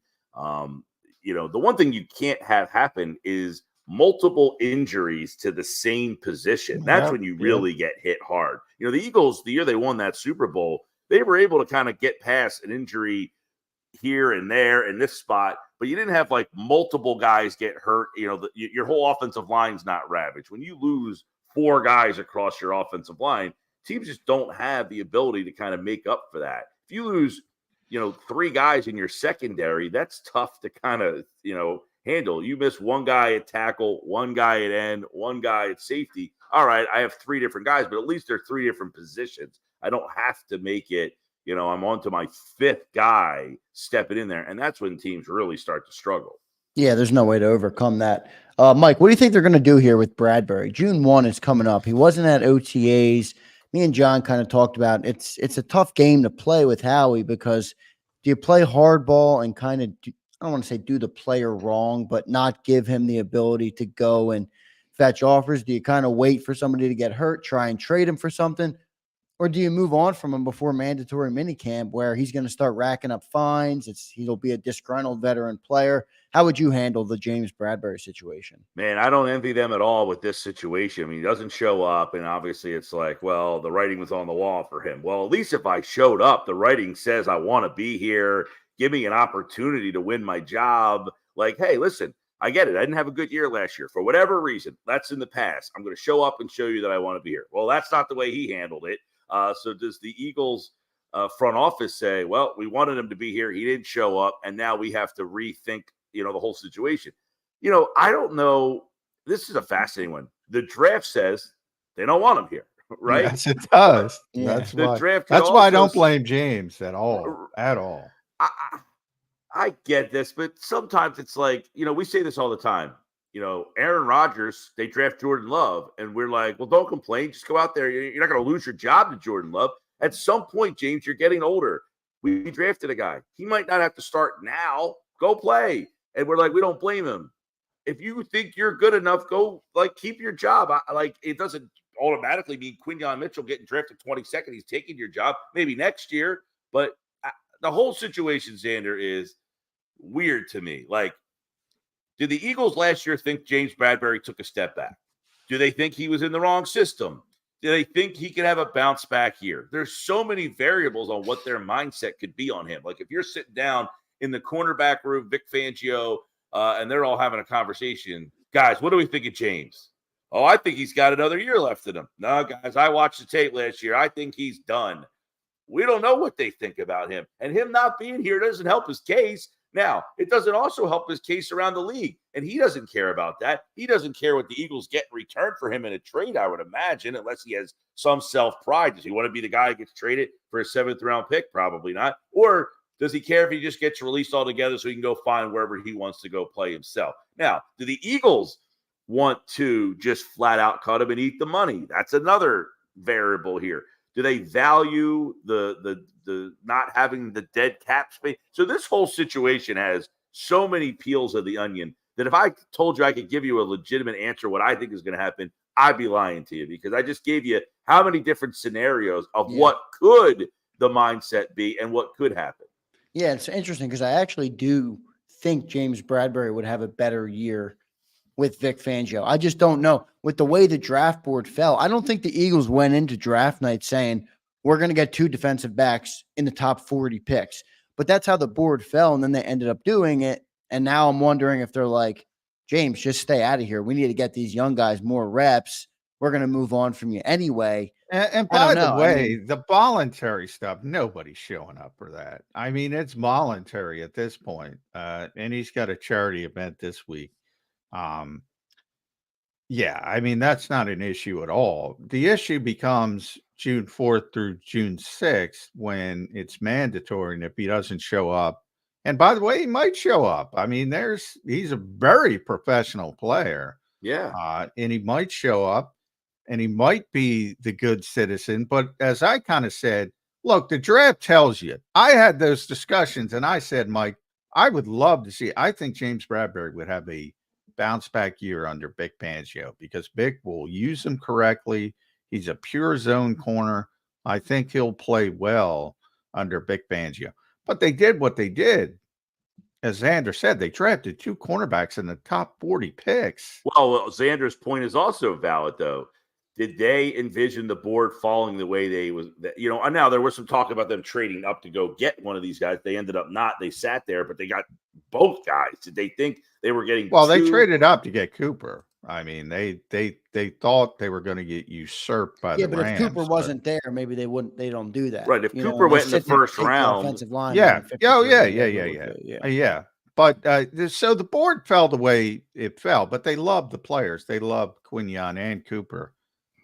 the one thing you can't have happen is multiple injuries to the same position. That's when you really get hit hard. The Eagles, the year they won that Super Bowl, they were able to kind of get past an injury here and there in this spot, but you didn't have like multiple guys get hurt. Your whole offensive line's not ravaged. When you lose 4 guys across your offensive line, teams just don't have the ability to kind of make up for that. If you lose, 3 guys in your secondary, that's tough to kind of, handle. You miss 1 guy at tackle, 1 guy at end, 1 guy at safety. All right, I have 3 different guys, but at least they're 3 different positions. I don't have to make it, I'm on to my 5th guy stepping in there. And that's when teams really start to struggle. Yeah, there's no way to overcome that. Mike, what do you think they're going to do here with Bradberry? June 1 is coming up. He wasn't at OTAs. Me and John kind of talked about it's a tough game to play with Howie, because do you play hardball and kind of I don't want to say do the player wrong, but not give him the ability to go and fetch offers? Do you kind of wait for somebody to get hurt, try and trade him for something? Or do you move on from him before mandatory minicamp, where he's going to start racking up fines? He'll be a disgruntled veteran player. How would you handle the James Bradberry situation? Man, I don't envy them at all with this situation. I mean, he doesn't show up, and obviously it's like, well, the writing was on the wall for him. Well, at least if I showed up, the writing says I want to be here. Give me an opportunity to win my job. Like, hey, listen, I get it. I didn't have a good year last year for whatever reason. That's in the past. I'm going to show up and show you that I want to be here. Well, that's not the way he handled it. So does the Eagles front office say, well, we wanted him to be here, he didn't show up, and now we have to rethink, the whole situation? I don't know. This is a fascinating one. The draft says they don't want him here, right? Yes, it does. Yeah. That's the why. Draft That's why I don't blame James at all. At all. I get this, but sometimes it's like, we say this all the time. Aaron Rodgers, they draft Jordan Love, and we're like, well, don't complain. Just go out there. You're not going to lose your job to Jordan Love. At some point, James, you're getting older. We drafted a guy. He might not have to start now. Go play. And we're like, we don't blame him. If you think you're good enough, go, keep your job. It doesn't automatically mean Quinyon Mitchell getting drafted 22nd. He's taking your job maybe next year. But the whole situation, Zander, is weird to me. Did the Eagles last year think James Bradberry took a step back? Do they think he was in the wrong system? Do they think he could have a bounce back year? There's so many variables on what their mindset could be on him. Like, if you're sitting down in the cornerback room, Vic Fangio, and they're all having a conversation, guys, what do we think of James? Oh, I think he's got another year left in him. No, guys, I watched the tape last year. I think he's done. We don't know what they think about him. And him not being here doesn't help his case. Now, it doesn't also help his case around the league, and he doesn't care about that. He doesn't care what the Eagles get in return for him in a trade, I would imagine, unless he has some self-pride. Does he want to be the guy who gets traded for a 7th-round pick? Probably not. Or does he care if he just gets released altogether so he can go find wherever he wants to go play himself? Now, do the Eagles want to just flat out cut him and eat the money? That's another variable here. Do they value the not having the dead cap space? So this whole situation has so many peels of the onion that if I told you I could give you a legitimate answer what I think is going to happen, I'd be lying to you, because I just gave you how many different scenarios of what could the mindset be and what could happen. Yeah, it's interesting because I actually do think James Bradberry would have a better year with Vic Fangio. I just don't know. With the way the draft board fell, I don't think the Eagles went into draft night saying, we're going to get 2 defensive backs in the top 40 picks. but that's how the board fell. And then they ended up doing it. And now I'm wondering if they're like, James, just stay out of here. We need to get these young guys more reps. We're going to move on from you anyway. And by the way, the voluntary stuff, nobody's showing up for that. I mean, it's voluntary at this point. And he's got a charity event this week. Yeah, I mean, that's not an issue at all. The issue becomes June 4th through June 6th when it's mandatory. And if he doesn't show up, and by the way, he might show up. I mean, he's a very professional player. Yeah. And he might show up and he might be the good citizen. But as I kind of said, look, the draft tells you. I had those discussions and I said, Mike, I would love to see. I think James Bradberry would have a bounce back year under Vic Fangio because Vic will use him correctly. He's a pure zone corner. I think he'll play well under Vic Fangio. But they did what they did. As Zander said, they drafted 2 cornerbacks in the top 40 picks. Well, Zander's point is also valid, though. Did they envision the board falling the way they was? You know, now there was some talk about them trading up to go get one of these guys. They ended up not. They sat there, but they got both guys. Did they think they were getting? Well, they traded up to get Cooper. I mean, they thought they were going to get usurped by the Rams. Yeah, but if Cooper wasn't there, maybe they wouldn't. They don't do that, right? If Cooper went in the first round, offensive line. Yeah. But so the board fell the way it fell. But they love the players. They love Quinyon and Cooper.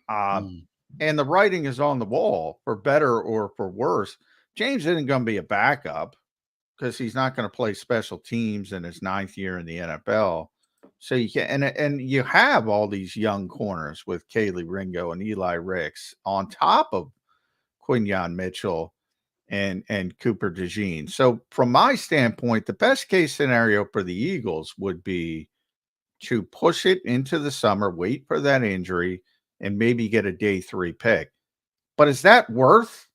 And the writing is on the wall for better or for worse. James isn't going to be a backup because he's not going to play special teams in his 9th year in the NFL. So you can, and you have all these young corners with Kaylee Ringo and Eli Ricks on top of Quinyon Mitchell and Cooper DeJean. So from my standpoint, the best case scenario for the Eagles would be to push it into the summer, wait for that injury, and maybe get a day 3 pick. But is that worth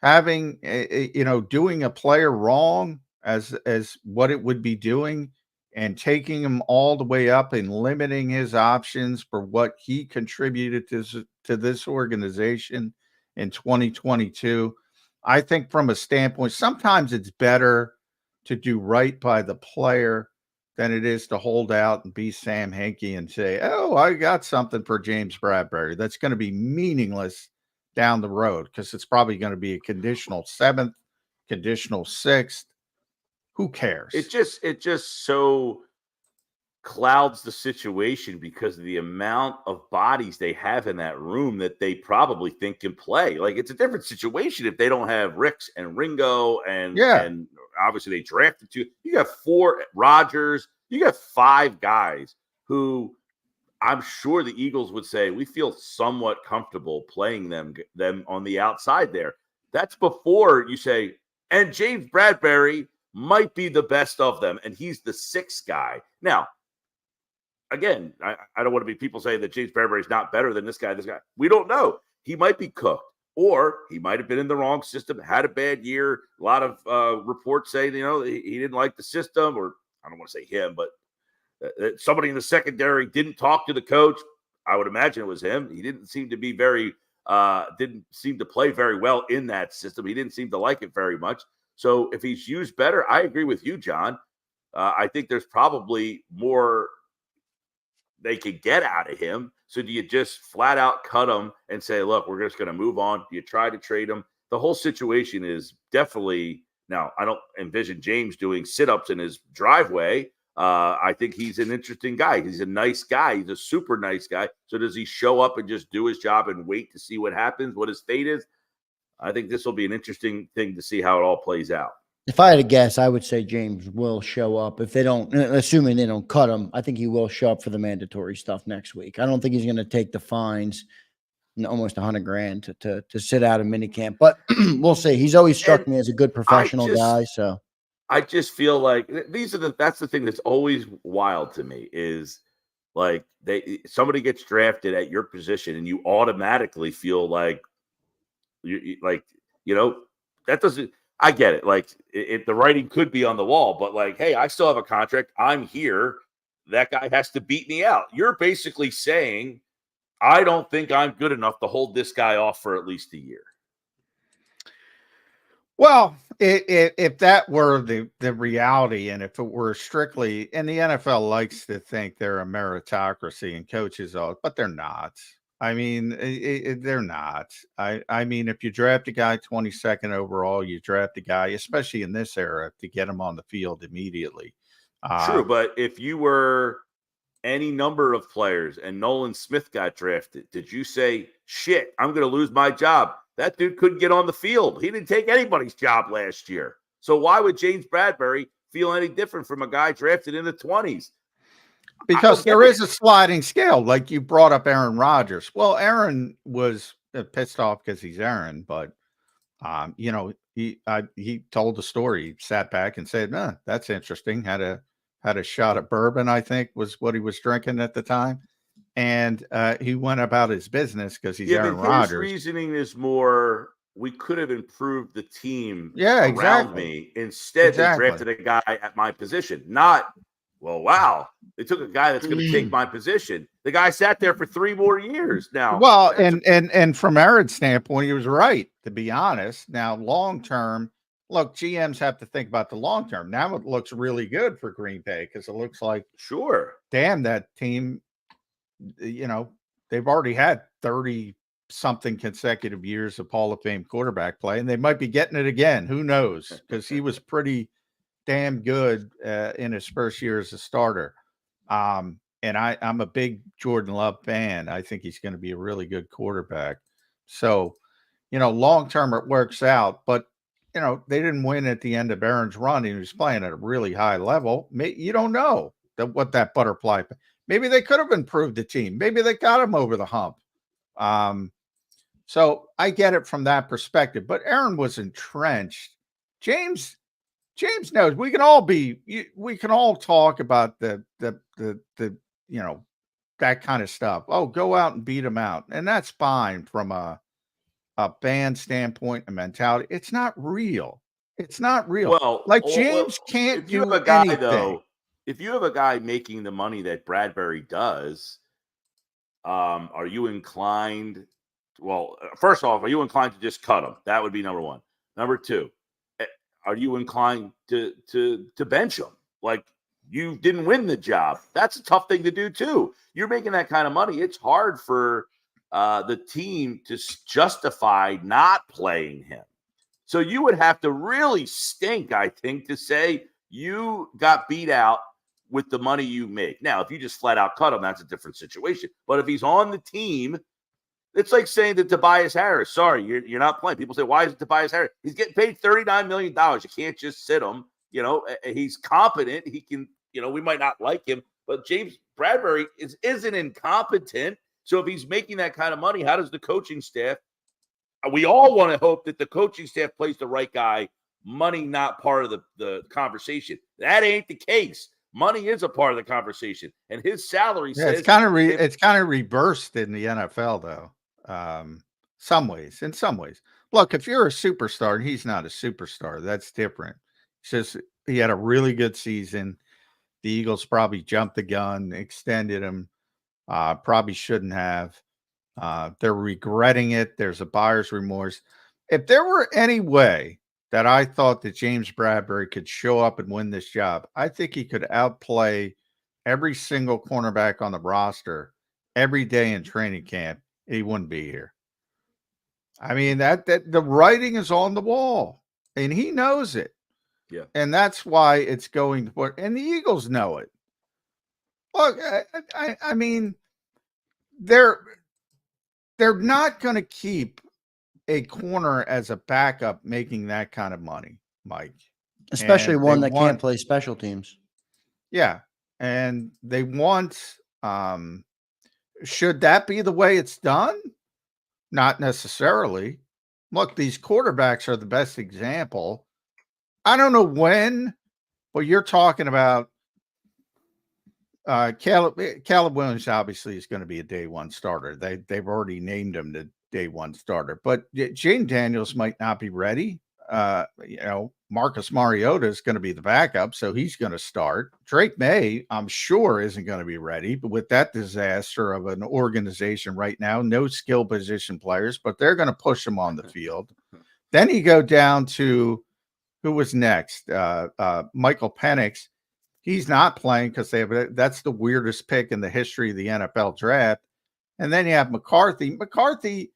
having, doing a player wrong as what it would be doing and taking him all the way up and limiting his options for what he contributed to this organization in 2022? I think from a standpoint, sometimes it's better to do right by the player than it is to hold out and be Sam Hinkie and say, oh, I got something for James Bradberry. That's going to be meaningless down the road because it's probably going to be a conditional 7th, conditional 6th. Who cares? It just so clouds the situation because of the amount of bodies they have in that room that they probably think can play. Like, it's a different situation if they don't have Ricks and Ringo and obviously they drafted 2. You got 4 Rodgers. You got 5 guys who I'm sure the Eagles would say we feel somewhat comfortable playing them on the outside there. That's before you say, and James Bradberry might be the best of them, and he's the 6th guy. Now, again, I don't want to be people saying that James Bradberry is not better than this guy. We don't know. He might be cooked, or he might have been in the wrong system, had a bad year. A lot of reports say, he didn't like the system, or I don't want to say him, but somebody in the secondary didn't talk to the coach. I would imagine it was him. He didn't seem to be didn't seem to play very well in that system. He didn't seem to like it very much. So if he's used better, I agree with you, John. I think there's probably more they could get out of him. So do you just flat out cut him and say, look, we're just going to move on? Do you try to trade him? The whole situation is definitely – now, I don't envision James doing sit-ups in his driveway. I think he's an interesting guy. He's a nice guy. He's a super nice guy. So does he show up and just do his job and wait to see what happens, what his fate is? I think this will be an interesting thing to see how it all plays out. If I had to guess, I would say James will show up. If they don't, assuming they don't cut him, I think he will show up for the mandatory stuff next week. I don't think he's going to take the fines, almost $100,000 to sit out of minicamp, but we'll see. He's always struck me as a good professional guy. So I just feel like that's the thing that's always wild to me is like somebody gets drafted at your position and you automatically feel like that doesn't. I get it. Like the writing could be on the wall, but like, hey, I still have a contract. I'm here. That guy has to beat me out. You're basically saying, I don't think I'm good enough to hold this guy off for at least a year. Well, if that were the reality, and if it were strictly, and the NFL likes to think they're a meritocracy and coaches all, but they're not. I mean, they're not. I mean, if you draft a guy 22nd overall, you draft a guy, especially in this era, to get him on the field immediately. True, but if you were any number of players and Nolan Smith got drafted, did you say, shit, I'm going to lose my job? That dude couldn't get on the field. He didn't take anybody's job last year. So why would James Bradberry feel any different from a guy drafted in the 20s? Because there is a sliding scale, like you brought up Aaron Rodgers. Well, Aaron was pissed off because he's Aaron, but you know, he told the story. He sat back and said, "Nah, that's interesting." Had a shot of bourbon, I think, was what he was drinking at the time, and he went about his business because he's Aaron Rodgers. His reasoning is more, we could have improved the team around exactly. me. Instead, they drafted a guy at my position. Not, well, wow, they took a guy that's going to take my position. The guy sat there for 3 more years now. Well, and from Aaron's standpoint, he was right, to be honest. Now, long term, look, GMs have to think about the long term. Now it looks really good for Green Bay because it looks like, sure, damn, that team, you know, they've already had 30-something consecutive years of Hall of Fame quarterback play, and they might be getting it again. Who knows? Because he was pretty damn good in his first year as a starter. And I'm a big Jordan Love fan. I think he's going to be a really good quarterback. So, you know, long term it works out, but you know, they didn't win at the end of Aaron's run. He was playing at a really high level. You don't know what that butterfly. Maybe they could have improved the team. Maybe they got him over the hump. So I get it from that perspective. But Aaron was entrenched. James knows we can all talk about the you know, that kind of stuff. Oh, go out and beat him out, and that's fine from a fan standpoint and mentality. It's not real. It's not real. Well, like James can't if you do have a guy anything. though. If you have a guy making the money that Bradberry does, are you inclined? Well, first off, are you inclined to just cut him? That would be number one. Number two, are you inclined to bench him? Like, you didn't win the job. That's a tough thing to do too. You're making that kind of money. It's hard for the team to justify not playing him. So you would have to really stink, I think, to say you got beat out with the money you make. Now, if you just flat out cut him, that's a different situation. But if he's on the team, it's like saying to Tobias Harris, sorry, you're not playing. People say, why is it Tobias Harris? He's getting paid $39 million. You can't just sit him. You know, he's competent. He can, you know, we might not like him, but James Bradberry isn't incompetent. So if he's making that kind of money, how does the coaching staff? We all want to hope that the coaching staff plays the right guy. Money not part of the conversation. That ain't the case. Money is a part of the conversation, and his salary says it's kind of reversed in the NFL, though. In some ways, look, if you're a superstar and he's not a superstar, that's different. It's just he had a really good season. The Eagles probably jumped the gun, extended him. Probably shouldn't have. They're regretting it. There's a buyer's remorse. If there were any way that I thought that James Bradberry could show up and win this job, I think he could outplay every single cornerback on the roster every day in training camp. He wouldn't be here. I mean, that the writing is on the wall, and he knows it. Yeah. And that's why it's going to put, and the Eagles know it. Look, I mean, they're not going to keep a corner as a backup making that kind of money, Mike. Especially one that can't play special teams. Yeah. And they want, should that be the way it's done? Not necessarily. Look, these quarterbacks are the best example. I don't know when, but you're talking about Caleb Williams obviously is going to be a day one starter. They've already named him the day one starter, but Jaden Daniels might not be ready. You know, Marcus Mariota is going to be the backup, so he's going to start. Drake May, I'm sure, isn't going to be ready, but with that disaster of an organization right now, no skill position players, but they're going to push him on the field. Then you go down to who was next? Michael Penix. He's not playing because that's the weirdest pick in the history of the NFL draft. And then you have McCarthy. McCarthy,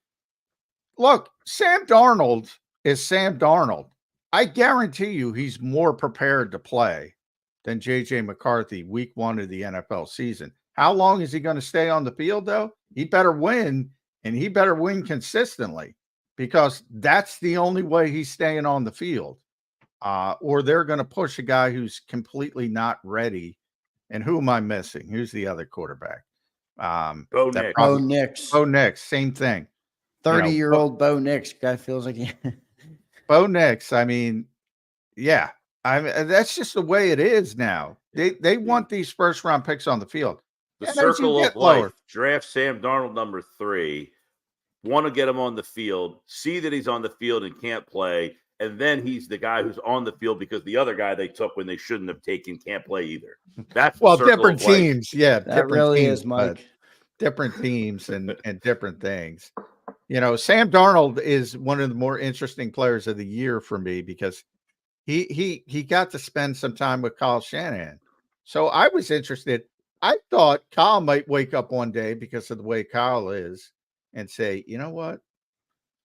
look, Sam Darnold is Sam Darnold. I guarantee you he's more prepared to play than J.J. McCarthy week 1 of the NFL season. How long is he going to stay on the field, though? He better win, and he better win consistently, because that's the only way he's staying on the field. Or they're going to push a guy who's completely not ready. And who am I missing? Who's the other quarterback? Bo Nix. Bo Nix. Bo Nix, same thing. 30-year-old Bo Nix guy feels like Bo Nix. I mean, yeah. That's just the way it is now. They want these first-round picks on the field. The circle of life. Draft Sam Darnold number 3. Want to get him on the field. See that he's on the field and can't play. And then he's the guy who's on the field because the other guy they took when they shouldn't have taken can't play either. That's different teams. Yeah, that really teams, is, Mike. Different teams and different things. Sam Darnold is one of the more interesting players of the year for me because he got to spend some time with Kyle Shanahan. So I was interested. I thought Kyle might wake up one day because of the way Kyle is and say, you know what?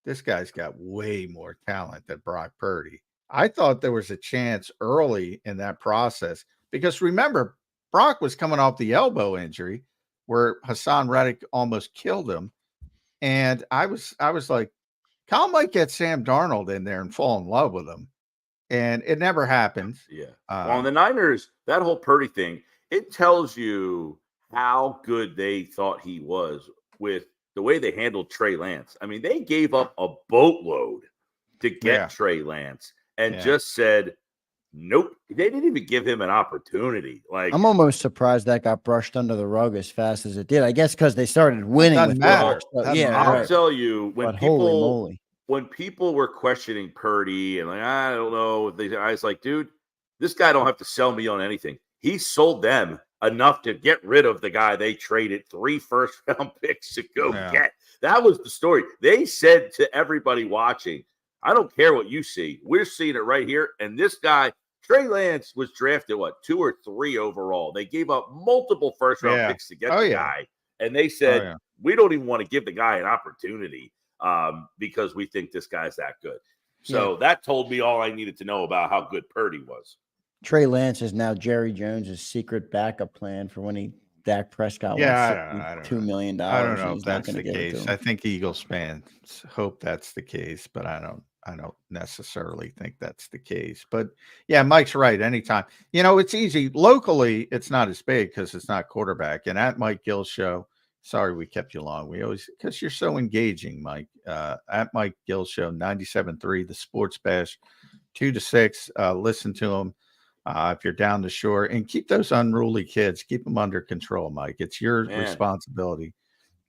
This guy's got way more talent than Brock Purdy. I thought there was a chance early in that process because remember, Brock was coming off the elbow injury where Hassan Reddick almost killed him. And I was like, Kyle might get Sam Darnold in there and fall in love with him. And it never happened. Yeah. Well, the Niners, that whole Purdy thing, it tells you how good they thought he was with the way they handled Trey Lance. I mean, they gave up a boatload to get Trey Lance and just said, nope. They didn't even give him an opportunity. Like, I'm almost surprised that got brushed under the rug as fast as it did. I guess because they started winning. With matter. So, I'll tell you, when people were questioning Purdy and like, I don't know, I was like, dude, this guy don't have to sell me on anything. He sold them enough to get rid of the guy they traded 3 first-round picks to go get. That was the story. They said to everybody watching, I don't care what you see. We're seeing it right here. And this guy, Trey Lance, was drafted, 2 or 3 overall. They gave up multiple first-round picks to get the guy. And they said, we don't even want to give the guy an opportunity because we think this guy's that good. So that told me all I needed to know about how good Purdy was. Trey Lance is now Jerry Jones's secret backup plan for when Dak Prescott wants $2 million. I don't know if that's the case. I think Eagles fans hope that's the case, but I don't necessarily think that's the case. But yeah, Mike's right. Anytime, it's easy. Locally, it's not as big because it's not quarterback. And at Mike Gil show, sorry we kept you long. We always, because you're so engaging, Mike. At Mike Gil show, 97.3, the Sports Bash, 2 to 6. Listen to him. If you're down the shore, and keep those unruly kids, keep them under control, Mike. It's your responsibility.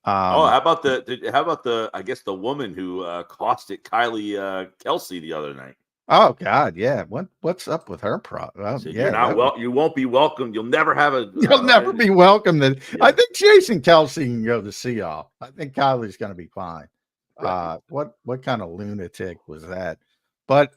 How about the I guess the woman who accosted Kylie Kelsey the other night? Oh God, yeah. What's up with her? You're not you won't be welcome. You'll never have a. You'll never be welcome. I think Jason Kelsey can go to see y'all. I think Kylie's going to be fine. Right. What kind of lunatic was that? But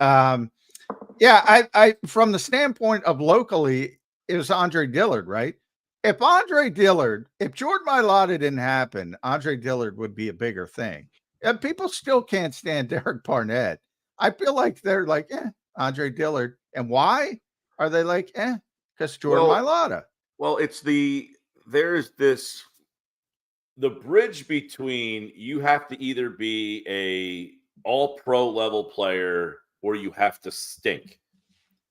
yeah, I from the standpoint of locally, it was Andre Dillard, right? If Jordan Mailata didn't happen, Andre Dillard would be a bigger thing. And people still can't stand Derek Barnett. I feel like they're like, Andre Dillard. And why are they like, because Jordan Mailata? Well, there's the bridge between you have to either be a all-pro level player or you have to stink.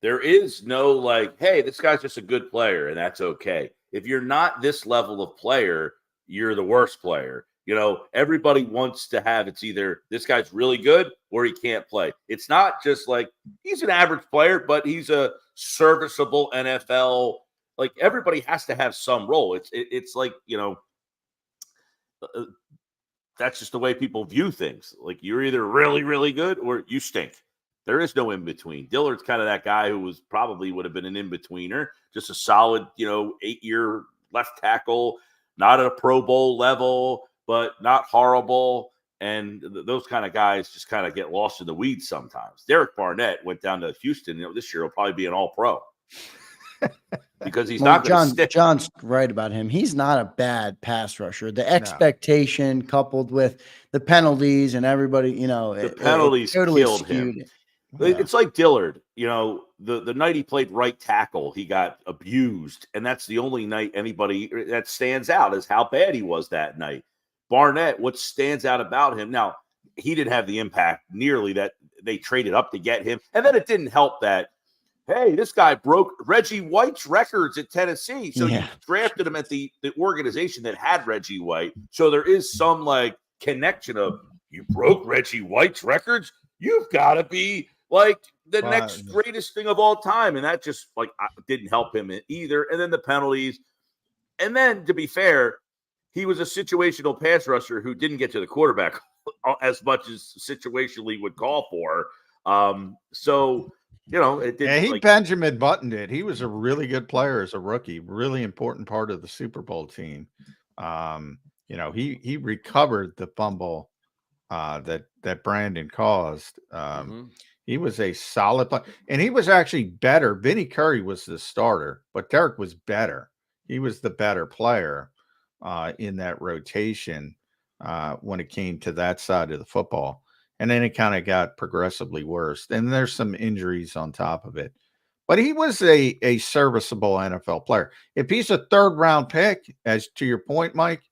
There is no like, hey, this guy's just a good player, and that's okay. If you're not this level of player, you're the worst player. Everybody wants to have it's either this guy's really good or he can't play. It's not just like he's an average player, but he's a serviceable NFL. Like everybody has to have some role. It's like, that's just the way people view things. Like you're either really, really good or you stink. There is no in between. Dillard's kind of that guy who would have been an in betweener, just a solid, 8-year left tackle, not at a Pro Bowl level, but not horrible. And those kind of guys just kind of get lost in the weeds sometimes. Derek Barnett went down to Houston. This year he'll probably be an all-pro because he's not going to stick. John's right about him. He's not a bad pass rusher. The expectation coupled with the penalties and everybody, the penalties totally killed him. Yeah. It's like Dillard. The night he played right tackle, he got abused, and that's the only night anybody that stands out is how bad he was that night. Barnett, what stands out about him, now, he didn't have the impact nearly that they traded up to get him. And then it didn't help that, hey, this guy broke Reggie White's records at Tennessee. So you drafted him at the organization that had Reggie White. So there is some connection of, you broke Reggie White's records? You've got to be the next greatest thing of all time. And that just didn't help him either. And then the penalties. And then, to be fair, he was a situational pass rusher who didn't get to the quarterback as much as situationally would call for. It didn't. Yeah, he Benjamin Button did. He was a really good player as a rookie, really important part of the Super Bowl team. He recovered the fumble that Brandon caused. He was a solid player, and he was actually better. Vinny Curry was the starter, but Derek was better. He was the better player in that rotation when it came to that side of the football. And then it kind of got progressively worse. And there's some injuries on top of it. But he was a serviceable NFL player. If he's a third-round pick, as to your point, Mike,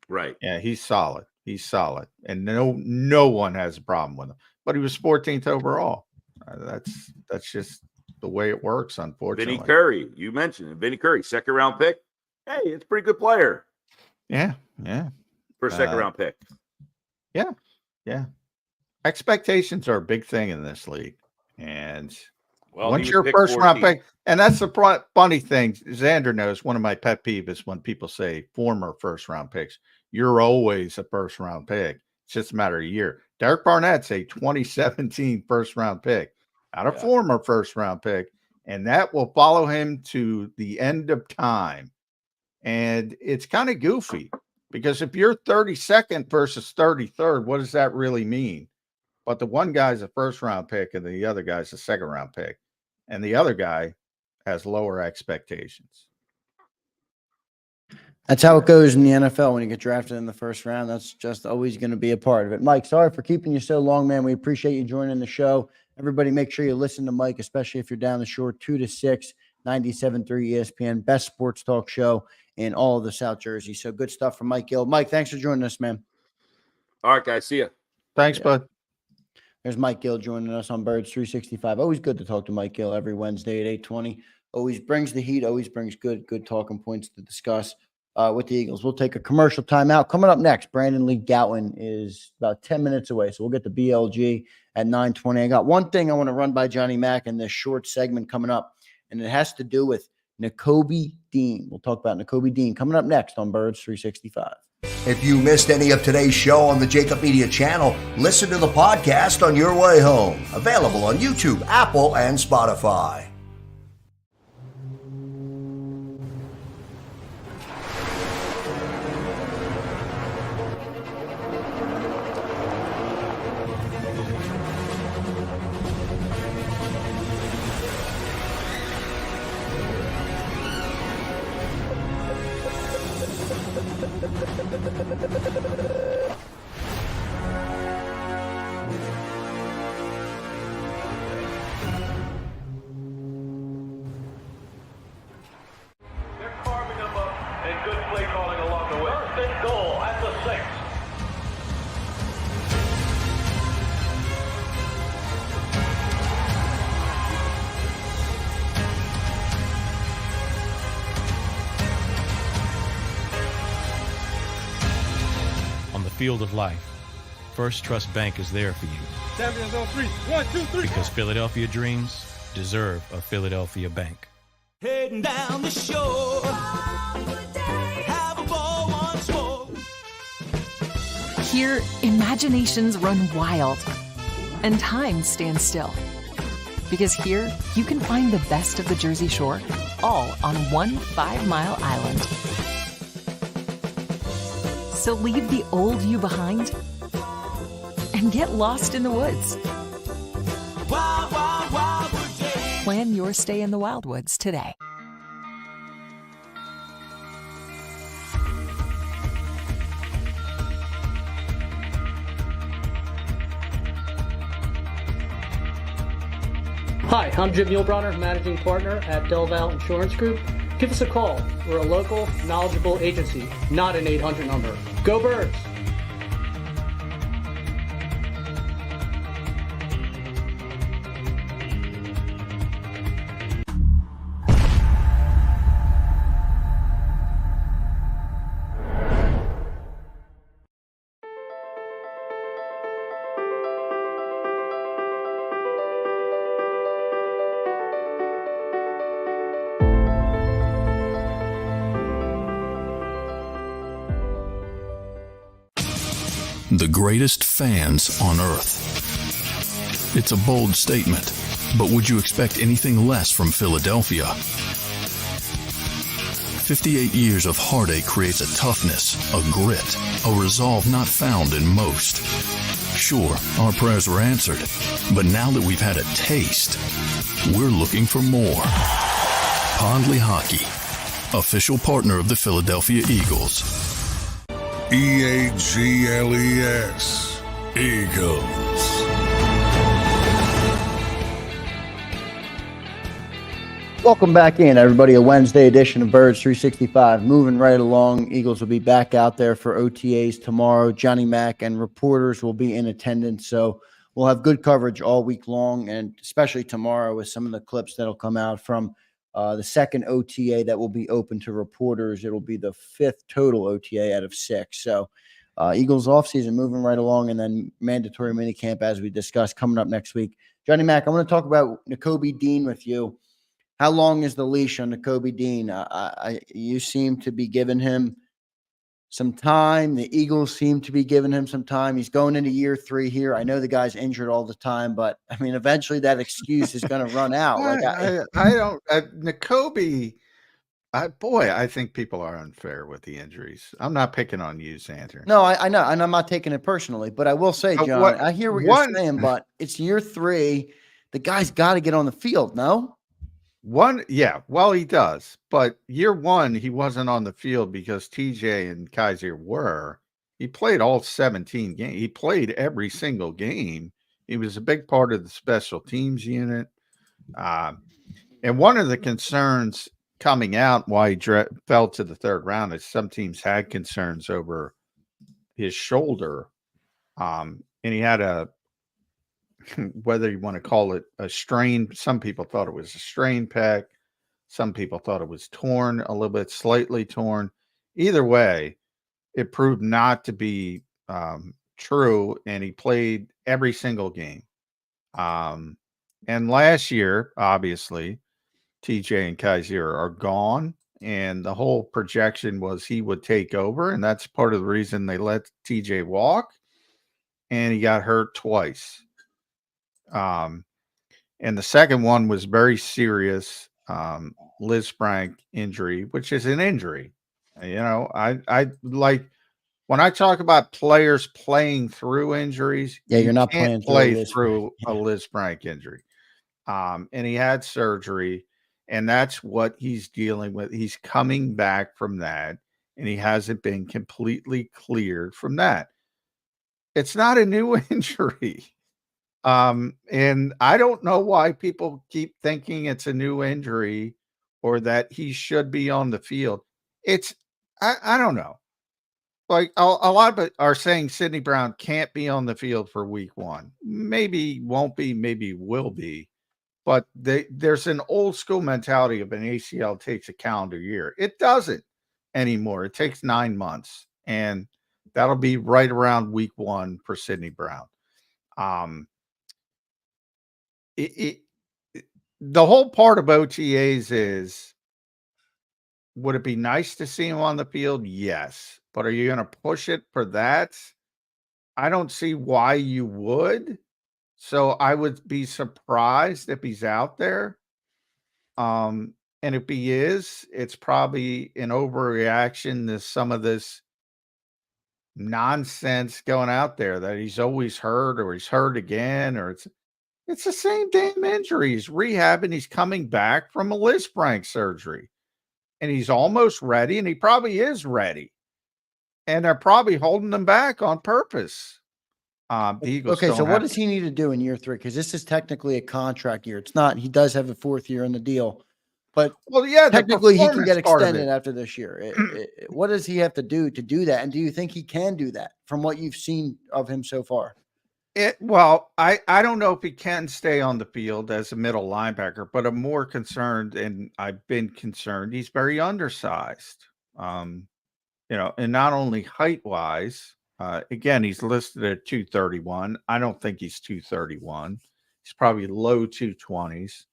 right? Yeah, he's solid. He's solid. And no one has a problem with him. But he was 14th overall. That's just the way it works, unfortunately. Vinny Curry, you mentioned it. Vinny Curry, second-round pick. Hey, it's a pretty good player. Yeah. For a second-round pick. Yeah. Expectations are a big thing in this league. And Well, once you're a first round pick, and that's the funny thing, Zander knows one of my pet peeves is when people say former first round picks. You're always a first round pick. It's just a matter of year. Derek Barnett's a 2017 first round pick, not a former first round pick, and that will follow him to the end of time. And it's kind of goofy because if you're 32nd versus 33rd, what does that really mean? But the one guy's a first round pick and the other guy's a second round pick. And the other guy has lower expectations. That's how it goes in the NFL when you get drafted in the first round. That's just always going to be a part of it. Mike, sorry for keeping you so long, man. We appreciate you joining the show. Everybody, make sure you listen to Mike, especially if you're down the shore, 2 to 6, 97.3 ESPN, best sports talk show in all of the South Jersey. So good stuff from Mike Gil. Mike, thanks for joining us, man. All right, guys. See you. Thanks, bud. There's Mike Gil joining us on Birds 365. Always good to talk to Mike Gil every Wednesday at 8:20. Always brings the heat. Always brings good talking points to discuss with the Eagles. We'll take a commercial timeout. Coming up next, Brandon Lee Gowton is about 10 minutes away. So we'll get to BLG at 9:20. I got one thing I want to run by Johnny Mack in this short segment coming up, and it has to do with Nakobe Dean. We'll talk about Nakobe Dean coming up next on Birds 365. If you missed any of today's show on the JAKIB Media channel, listen to the podcast on your way home. Available on YouTube, Apple, and Spotify. Field of life, First Trust Bank is there for you. Champions on 3. 1, 2, 3. Because Philadelphia dreams deserve a Philadelphia bank. Heading down the shore. Have a ball once more. Here, imaginations run wild and time stands still. Because here, you can find the best of the Jersey Shore, all on one 5-mile island. So leave the old you behind and get lost in the woods. Wild, wild, wildwood days. Plan your stay in the Wildwoods today. Hi, I'm Jim Muehlbronner, Managing Partner at Delval Insurance Group. Give us a call. We're a local, knowledgeable agency, not an 800 number. Go Birds! The greatest fans on earth. It's a bold statement, but would you expect anything less from Philadelphia? 58 years of heartache creates a toughness, a grit, a resolve not found in most. Sure, our prayers were answered, but now that we've had a taste, we're looking for more. Pondley Hockey, official partner of the Philadelphia Eagles. EAGLES, Eagles. Welcome back in, everybody. A Wednesday edition of Birds 365. Moving right along. Eagles will be back out there for OTAs tomorrow. Johnny Mack and reporters will be in attendance. So we'll have good coverage all week long, and especially tomorrow with some of the clips that'll come out from the second OTA that will be open to reporters. It'll be the 5th total OTA out of 6. So Eagles offseason moving right along, and then mandatory minicamp, as we discussed, coming up next week. Johnny Mack, I want to talk about Nakobe Dean with you. How long is the leash on Nakobe Dean? You seem to be giving him some time. The Eagles seem to be giving him some time. He's going into year 3 here. I know the guy's injured all the time, but I mean, eventually that excuse is going to run out. Nakobe. I think people are unfair with the injuries. I'm not picking on you, Zander. No, I know, and I'm not taking it personally, but I will say, John, I hear what you're saying, but it's year 3. The guy's got to get on the field, no? Well, he does. But year 1, he wasn't on the field because TJ and Kaiser were. He played all 17 games. He played every single game. He was a big part of the special teams unit. And one of the concerns coming out why he fell to the 3rd round is some teams had concerns over his shoulder. And he had whether you want to call it a strain, some people thought it was a strain pec. Some people thought it was torn, a little bit slightly torn. Either way, it proved not to be true, and he played every single game. And last year, obviously, TJ and Kaiser are gone, and the whole projection was he would take over, and that's part of the reason they let TJ walk, and he got hurt twice. And the second one was very serious, Lisfranc injury, which is an injury. You know, I like when I talk about players playing through injuries. Yeah, you're not playing through a Lisfranc injury. And he had surgery, and that's what he's dealing with. He's coming back from that, and he hasn't been completely cleared from that. It's not a new injury. And I don't know why people keep thinking it's a new injury or that he should be on the field. I don't know. Like a lot of it are saying Sidney Brown can't be on the field for week 1. Maybe won't be, maybe will be. But there's an old school mentality of an ACL takes a calendar year. It doesn't anymore. It takes 9 months. And that'll be right around week 1 for Sidney Brown. The whole part of OTAs is, would it be nice to see him on the field? Yes. But are you going to push it for that? I don't see why you would. So I would be surprised if he's out there. And if he is, it's probably an overreaction to some of this nonsense going out there that he's always hurt or he's hurt again, or it's the same damn injury. He's rehabbing. He's coming back from a Lisfranc surgery, and he's almost ready, and he probably is ready. And they're probably holding him back on purpose. The Eagles. Okay, so what does he need to do in year 3? Because this is technically a contract year. It's not. He does have a 4th year in the deal, but technically he can get extended after this year. What does he have to do that? And do you think he can do that from what you've seen of him so far? Well, I don't know if he can stay on the field as a middle linebacker, but I'm more concerned, and I've been concerned, he's very undersized. And not only height-wise, again, he's listed at 231. I don't think he's 231. He's probably low 220s.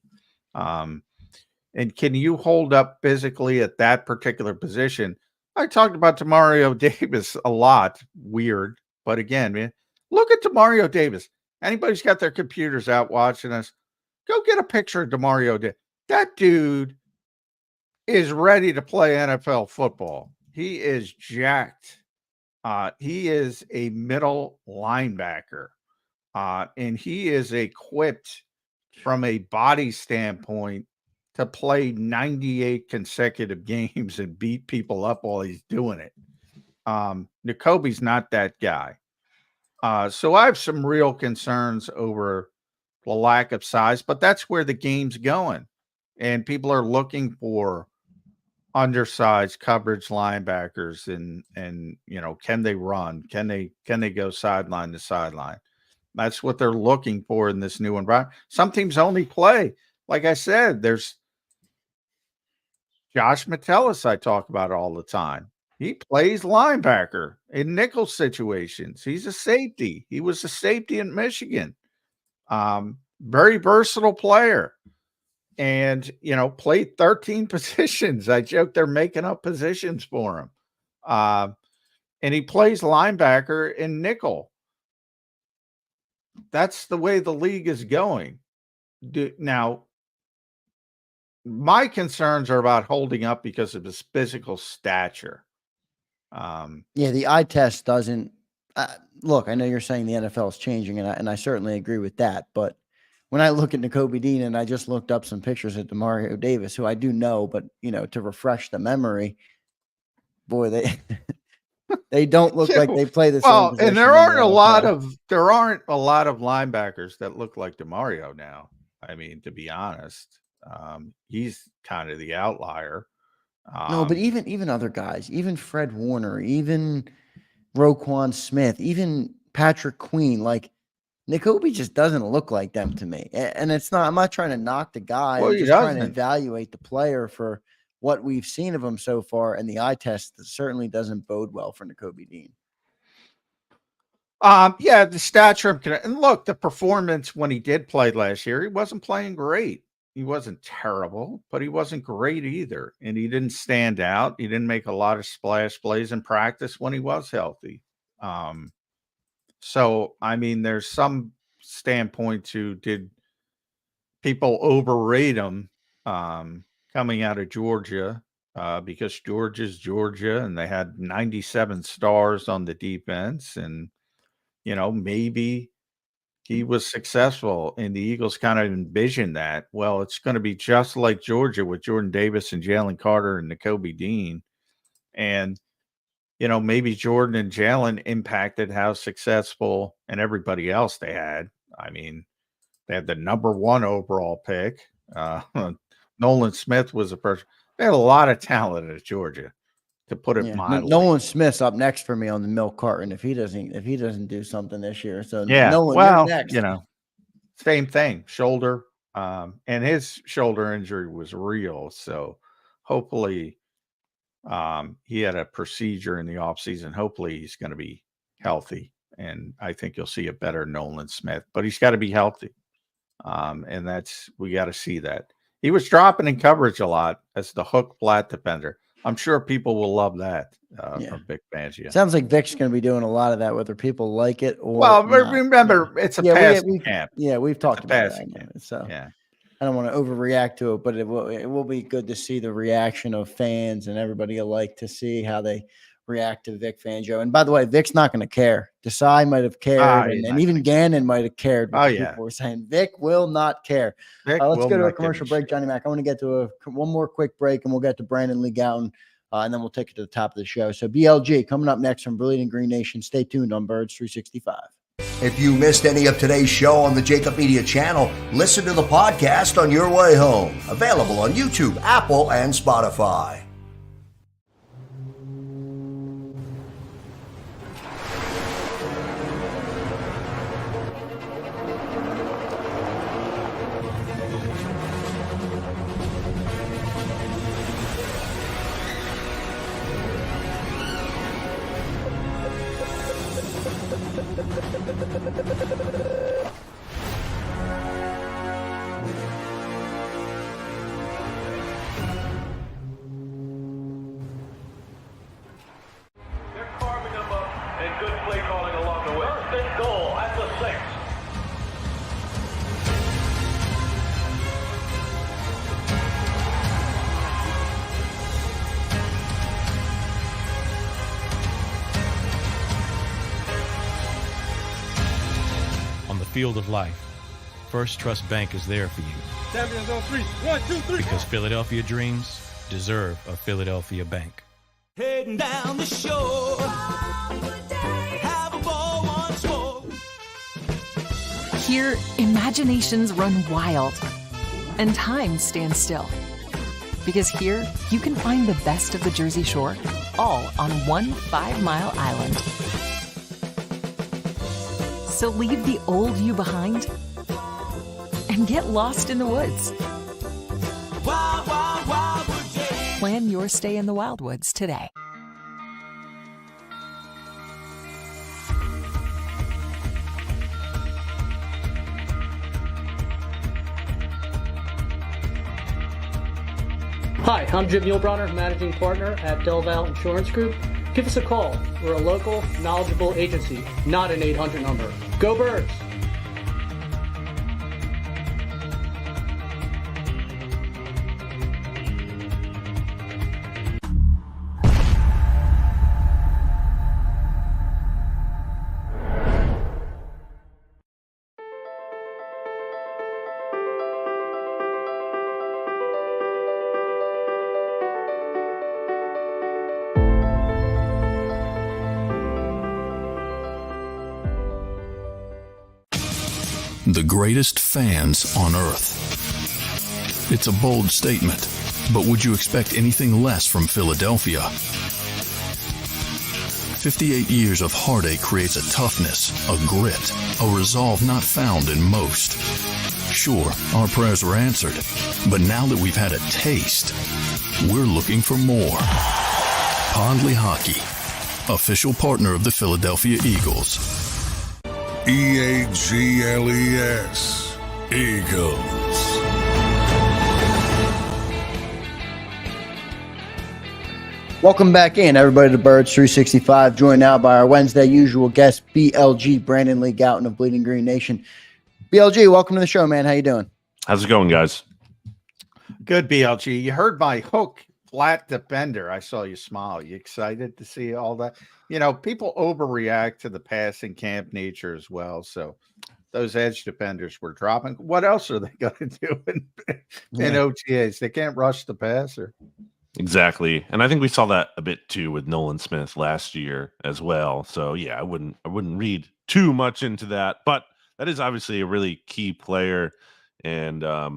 And can you hold up physically at that particular position? I talked about Demario Davis a lot. Weird. But again, man, look at Demario Davis. Anybody's got their computers out watching us, go get a picture of Demario Davis. That dude is ready to play NFL football. He is jacked. He is a middle linebacker. And he is equipped from a body standpoint to play 98 consecutive games and beat people up while he's doing it. Nakobe's not that guy. So I have some real concerns over the lack of size, but that's where the game's going. And people are looking for undersized coverage linebackers and can they run? Can they go sideline to sideline? That's what they're looking for in this new environment. Some teams only play, like I said, there's Josh Metellus I talk about all the time. He plays linebacker in nickel situations. He's a safety. He was a safety in Michigan. Very versatile player. And, played 13 positions. I joke they're making up positions for him. And he plays linebacker in nickel. That's the way the league is going. Now, my concerns are about holding up because of his physical stature. The eye test doesn't look. I know you're saying the NFL is changing, and I certainly agree with that. But when I look at Nakobe Dean, and I just looked up some pictures of Demario Davis, who I do know, but to refresh the memory, boy, they don't look like they play the same position. And there aren't a lot of linebackers that look like Demario now. I mean, to be honest, he's kind of the outlier. No, but even other guys, even Fred Warner, even Roquan Smith, even Patrick Queen, like Nakobe just doesn't look like them to me. And I'm not trying to knock the guy. I'm just trying to evaluate the player for what we've seen of him so far. And the eye test certainly doesn't bode well for Nakobe Dean. The stature. And look, the performance when he did play last year, he wasn't playing great. He wasn't terrible, but he wasn't great either. And he didn't stand out. He didn't make a lot of splash plays in practice when he was healthy. So, I mean, there's some standpoint to, did people overrate him coming out of Georgia because Georgia's Georgia and they had 97 stars on the defense. And, maybe he was successful and the Eagles kind of envisioned that. Well, it's going to be just like Georgia with Jordan Davis and Jalen Carter and Nakobe Dean. And, maybe Jordan and Jalen impacted how successful and everybody else they had. I mean, they had the number 1 overall pick. Nolan Smith was the first. They had a lot of talent at Georgia, to put it mildly. Nolan Smith's up next for me on the milk carton if he doesn't do something this year. So Nolan, you're next. Same thing, shoulder. And his shoulder injury was real. So hopefully he had a procedure in the offseason. Hopefully he's going to be healthy. And I think you'll see a better Nolan Smith, but he's got to be healthy. And we got to see that. He was dropping in coverage a lot as the hook flat defender. I'm sure people will love that from Vic Fangio. Sounds like Vic's going to be doing a lot of that, whether people like it or not. Remember, it's a passing camp. Yeah, we've talked about that. So yeah. I don't want to overreact to it, but it will be good to see the reaction of fans and everybody alike to see how they react to Vic Fangio. And by the way, Vic's not going to care. Desai might have cared, and even Gannon might have cared. People were saying Vic will not care. Let's go to a commercial break, Johnny Mac. I want to get to one more quick break, and we'll get to Brandon Lee Gowton, and then we'll take it to the top of the show. So BLG coming up next from Bleeding Green Nation. Stay tuned on Birds 365. If you missed any of today's show on the JAKIB Media channel, listen to the podcast on your way home. Available on YouTube, Apple, and Spotify. Field of life, First Trust Bank is there for you. Champions on 3. 1, 2, 3. Because Philadelphia dreams deserve a Philadelphia bank. Heading down the shore. Have a ball once more. Here, imaginations run wild and time stands still. Because here, you can find the best of the Jersey Shore, all on one 5-mile island. So leave the old you behind and get lost in the woods. Wild, wild, wildwood day. Plan your stay in the Wildwoods today. Hi, I'm Jim Muehlbronner, Managing Partner at Delval Insurance Group. Give us a call. We're a local, knowledgeable agency, not an 800 number. Go Birds! The greatest fans on earth. It's a bold statement, but would you expect anything less from Philadelphia? 58 years of heartache creates a toughness, a grit, a resolve not found in most. Sure, our prayers were answered, but now that we've had a taste, we're looking for more. Pondley Hockey, official partner of the Philadelphia Eagles. EAGLES, Eagles. Welcome back in, everybody, to Birds 365. Joined now by our Wednesday usual guest, BLG, Brandon Lee Gowton of Bleeding Green Nation. BLG, welcome to the show, man. How you doing? How's it going, guys? Good, BLG. You heard my hook, flat defender. I saw you smile. You excited to see all that? You know, people overreact to the passing camp nature as well. So those edge defenders were dropping. What else are they going to do in OTAs? They can't rush the passer. Exactly. And I think we saw that a bit too with Nolan Smith last year as well. So yeah, I wouldn't read too much into that, but that is obviously a really key player. And a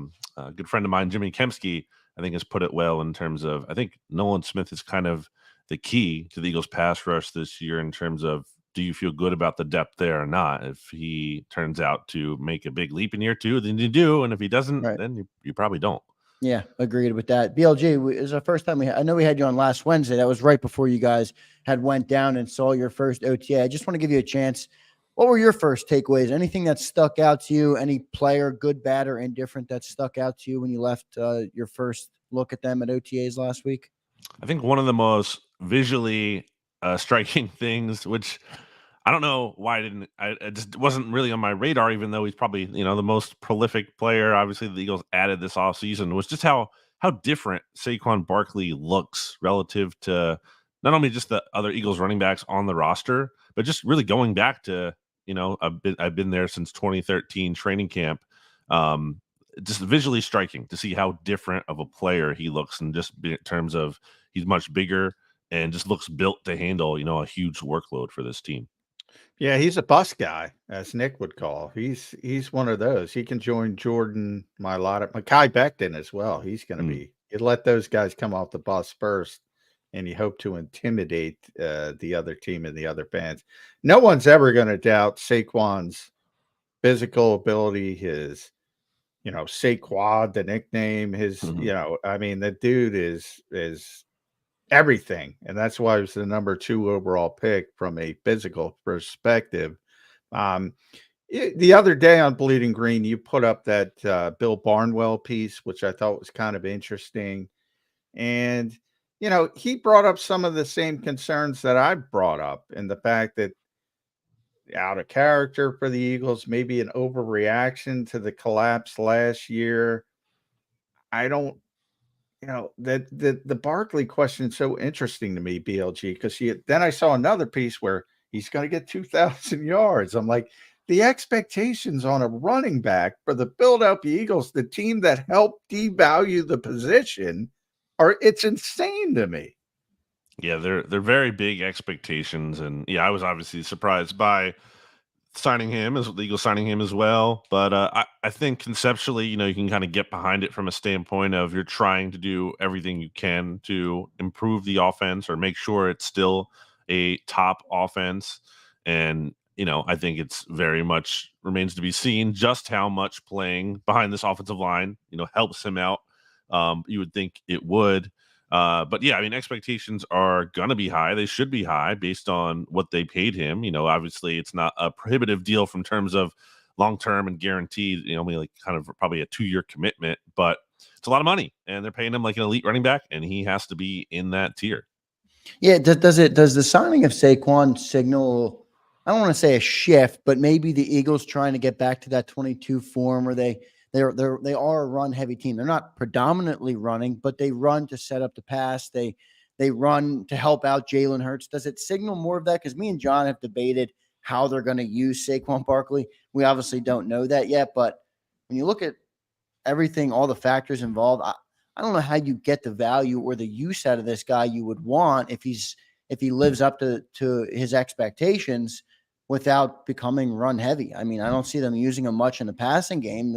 good friend of mine, Jimmy Kempski, I think has put it well in terms of, I think Nolan Smith is kind of the key to the Eagles pass rush this year in terms of, do you feel good about the depth there or not? If he turns out to make a big leap in year two, then you do. And if he doesn't, then you probably don't. Yeah, agreed with that. BLG, it was the first time I know we had you on last Wednesday. That was right before you guys had went down and saw your first OTA. I just want to give you a chance. What were your first takeaways? Anything that stuck out to you? Any player, good, bad, or indifferent, that stuck out to you when you left your first look at them at OTAs last week? I think one of the most visually striking things, which I don't know why it just wasn't really on my radar, even though he's probably, the most prolific player, obviously, the Eagles added this offseason, was just how different Saquon Barkley looks relative to not only just the other Eagles running backs on the roster, but just really going back to, I've been there since 2013 training camp. Just visually striking to see how different of a player he looks, and just in terms of he's much bigger and just looks built to handle, a huge workload for this team. Yeah, he's a bus guy, as Nick would call. He's one of those. He can join Jordan, Mekhi Becton as well. He's going to be. You let those guys come off the bus first, and you hope to intimidate the other team and the other fans. No one's ever going to doubt Saquon's physical ability, his, Saquad, the nickname, his, the dude is everything. And that's why he was the number 2 overall pick from a physical perspective. The other day on Bleeding Green, you put up that Bill Barnwell piece, which I thought was kind of interesting. And, he brought up some of the same concerns that I brought up, and the fact that out of character for the Eagles, maybe an overreaction to the collapse last year. I don't, the Barkley question is so interesting to me, BLG, because then I saw another piece where he's going to get 2,000 yards. I'm like, the expectations on a running back for the Philadelphia Eagles, the team that helped devalue the position, it's insane to me. Yeah, they're very big expectations, and yeah, I was obviously surprised by signing him, as the Eagles signing him as well. But I think conceptually, you can kind of get behind it from a standpoint of you're trying to do everything you can to improve the offense or make sure it's still a top offense. And I think it's very much remains to be seen just how much playing behind this offensive line, helps him out. You would think it would. But yeah, expectations are going to be high. They should be high based on what they paid him. Obviously it's not a prohibitive deal from terms of long-term and guaranteed, only like kind of probably a 2-year commitment, but it's a lot of money, and they're paying him like an elite running back, and he has to be in that tier. Yeah. Does the signing of Saquon signal, I don't want to say a shift, but maybe the Eagles trying to get back to that 22 form where they are a run heavy team. They're not predominantly running, but they run to set up the pass. They run to help out Jalen Hurts. Does it signal more of that? Because me and John have debated how they're going to use Saquon Barkley. We obviously don't know that yet, but when you look at everything, all the factors involved, I don't know how you get the value or the use out of this guy you would want if he lives up to his expectations without becoming run heavy. I don't see them using him much in the passing game.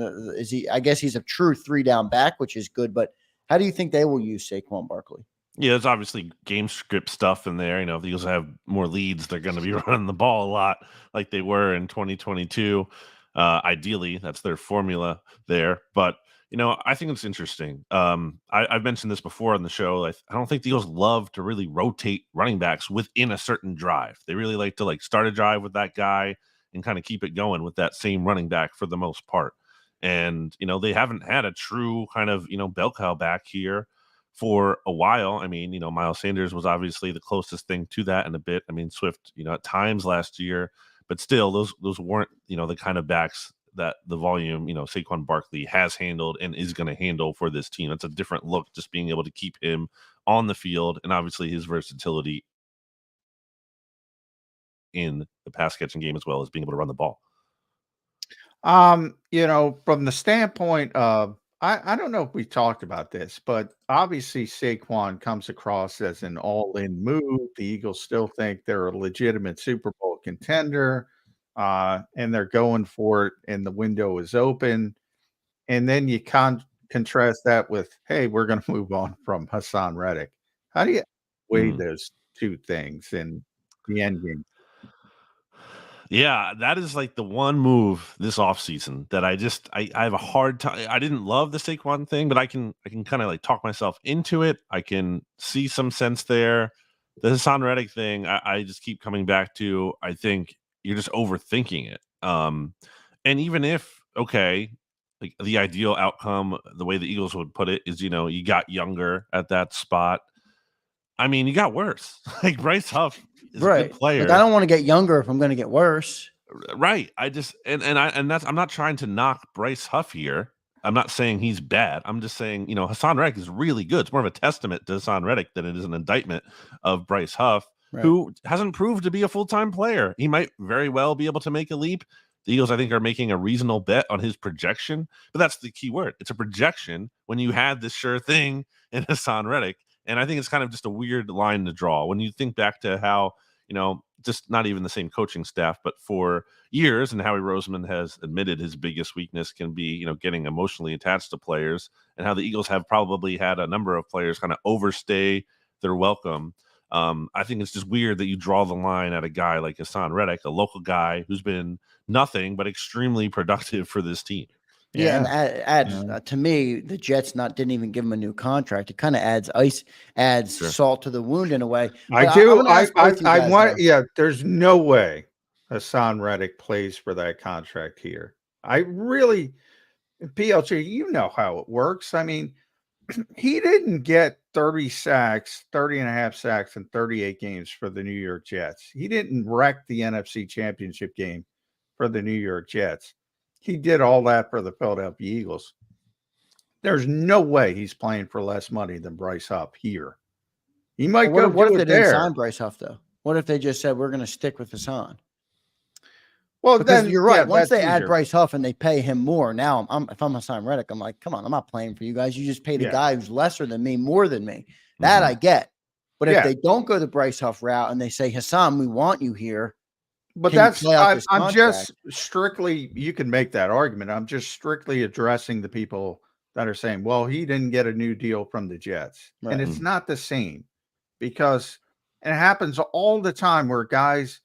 I guess he's a true 3-down back, which is good, but how do you think they will use Saquon Barkley? Yeah, there's obviously game script stuff in there. If the Eagles have more leads, they're going to be running the ball a lot like they were in 2022. Ideally, that's their formula there. But, I think it's interesting. I've mentioned this before on the show. I don't think the Eagles love to really rotate running backs within a certain drive. They really like to start a drive with that guy and kind of keep it going with that same running back for the most part. And, they haven't had a true kind of, bell cow back here for a while. Miles Sanders was obviously the closest thing to that in a bit. Swift, at times last year, but still those weren't, the kind of backs that the volume, Saquon Barkley has handled and is going to handle for this team. It's a different look, just being able to keep him on the field, and obviously his versatility in the pass catching game as well as being able to run the ball. From the standpoint of, I don't know if we talked about this, but obviously Saquon comes across as an all-in move. The Eagles still think they're a legitimate Super Bowl contender, and they're going for it, and the window is open. And then you contrast that with, hey, we're going to move on from Hassan Reddick. How do you weigh those two things in the end game? Yeah, that is like the one move this offseason that I have a hard time. I didn't love the Saquon thing, but I can kind of talk myself into it. I can see some sense there. The Hassan Reddick thing, I just keep coming back to, I think you're just overthinking it. And even if, okay, the ideal outcome, the way the Eagles would put it is, you got younger at that spot. You got worse. Bryce Huff is a good player. I don't want to get younger if I'm going to get worse. Right. I'm not trying to knock Bryce Huff here. I'm not saying he's bad. I'm just saying, Hassan Reddick is really good. It's more of a testament to Hassan Reddick than it is an indictment of Bryce Huff, who hasn't proved to be a full-time player. He might very well be able to make a leap. The Eagles, I think, are making a reasonable bet on his projection, but that's the key word. It's a projection when you had this sure thing in Hassan Reddick, and I think it's kind of just a weird line to draw when you think back to how, just not even the same coaching staff, but for years, and Howie Roseman has admitted his biggest weakness can be, getting emotionally attached to players, and how the Eagles have probably had a number of players kind of overstay their welcome. I think it's just weird that you draw the line at a guy like Hassan Reddick, a local guy who's been nothing but extremely productive for this team. Yeah, and adds to me, the Jets didn't even give him a new contract. It kind of adds salt to the wound in a way. But I want. There's no way Hassan Reddick plays for that contract here. I really, PLG, you know how it works. I mean, he didn't get 30 and a half sacks in 38 games for the New York Jets. He didn't wreck the NFC Championship game for the New York Jets. He did all that for the Philadelphia Eagles. There's no way he's playing for less money than Bryce Huff here. He might go. What if they didn't sign Bryce Huff though? What if they just said we're going to stick with Hassan? Well, because then you're right. Yeah, Once they easier. add Bryce Huff and they pay him more, now if I'm Hassan Reddick, I'm like, come on, I'm not playing for you guys. You just paid a guy who's lesser than me, more than me. That I get. But if they don't go the Bryce Huff route and they say, Hassan, we want you here. But I'm just strictly, you can make that argument. I'm just strictly addressing the people that are saying, well, he didn't get a new deal from the Jets. Right. And it's not the same because it happens all the time where guys